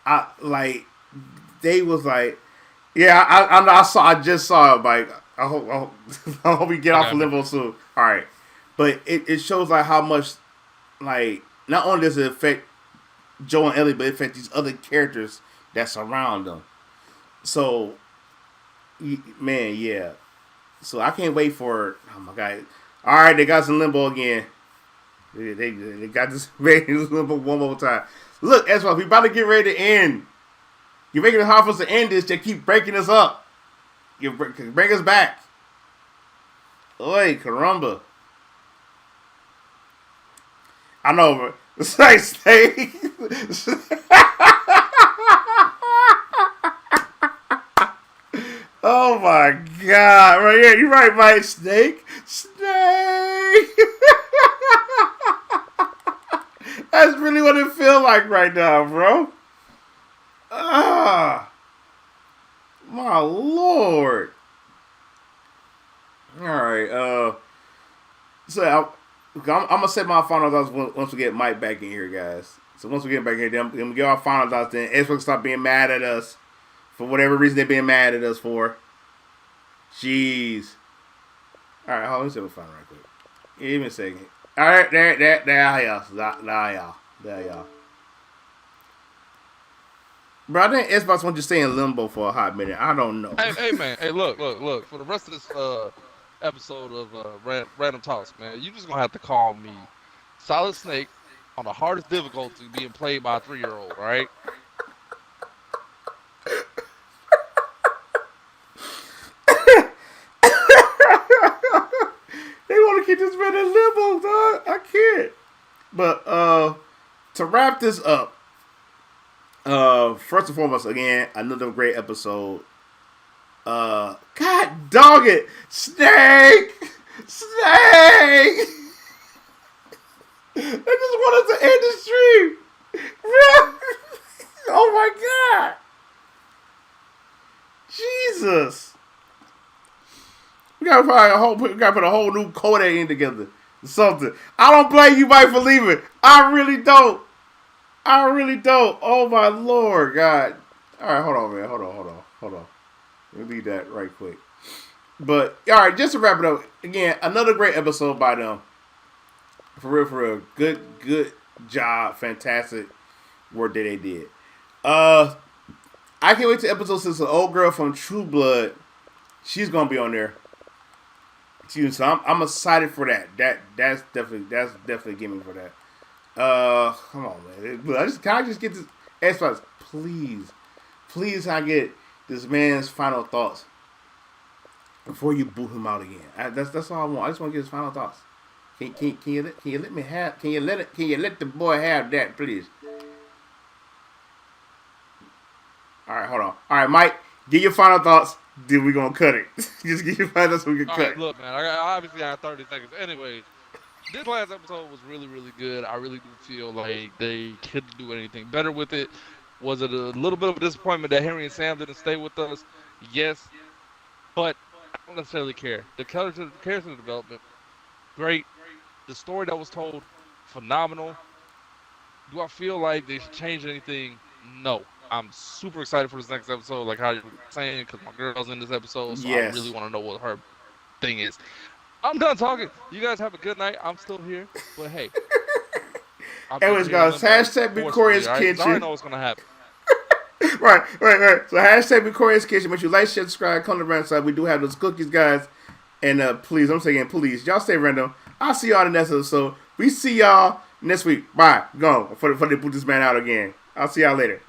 Speaker 1: I like they was like, yeah, I just saw it. Like I hope I hope we get off
Speaker 2: Okay.
Speaker 1: of limbo soon. All right, but it shows like how much like not only does it affect Joe and Ellie, but it affects these other characters that surround them. So, man, yeah. So I can't wait for. Oh my god! All right, they got some limbo again. They got this limbo one more time. Look, Ezra, we about to get ready to end. You're making it hard for us to end this. They keep breaking us up. You bring us back. Oi, caramba! I know, but it's like snake. Oh my god! Right here, you're right, Mike. Snake. That's really what it feels like right now, bro. Ah, my lord. All right. So I'm gonna set my final thoughts once we get Mike back in here, guys. So once we get back here, then I'm gonna get our final thoughts. Then Xbox stop being mad at us for whatever reason they're being mad at us for. Jeez. All right, hold on. Let me set my final right quick. Give me a second. All right, there, y'all. Bro, I think Xbox wants to stay in limbo for a hot minute. I don't know.
Speaker 2: Hey, man. Hey, look. For the rest of this episode of Random Talks, man, you just gonna have to call me Solid Snake on the hardest difficulty being played by a 3-year-old, all right?
Speaker 1: They want to keep this man in limbo, dog. I can't. But to wrap this up, first and foremost, again, another great episode. God dog it, Snake. They just want us to end the stream. Oh my god. Jesus. We gotta put a whole new Kodak in together. Something. I don't blame you, Mike, for leaving. I really don't. I really don't. Oh my Lord, God. All right, hold on, man. Hold on. Let me leave that right quick. But all right, just to wrap it up. Again, another great episode by them. For real. Good job. Fantastic work that they did. I can't wait to episode 6. The old girl from True Blood. She's gonna be on there. So I'm excited for that. That's definitely giving for that. Come on, man. Can I just get this X-Files? Please, can I get this man's final thoughts before you boot him out again? That's all I want. I just want to get his final thoughts. Can you let me have? Can you let the boy have that, please? All right, hold on. All right, Mike, give your final thoughts. Then we're gonna cut it. Just give your final thoughts so we can cut.
Speaker 2: Right, look, man. I obviously got 30 seconds. Anyways, this last episode was really, really good. I really do feel like they couldn't do anything better with it. Was it a little bit of a disappointment that Henry and Sam didn't stay with us? Yes, but I don't necessarily care. The character development, great. The story that was told, phenomenal. Do I feel like they should change anything? No. I'm super excited for this next episode, like how you were saying, because my girl's in this episode, so I really want to know what her thing is. I'm done talking. You guys have a good night. I'm still here, but hey.
Speaker 1: Anyways, guys, hashtag Victoria's Kitchen.
Speaker 2: I already know what's going to happen.
Speaker 1: right. So hashtag Victoria's Kitchen. Make sure you like, share, subscribe, come to the random side. We do have those cookies, guys. And please, I'm saying please, y'all stay random. I'll see y'all in the next episode. We see y'all next week. Bye. Go. Before they put this man out again. I'll see y'all later.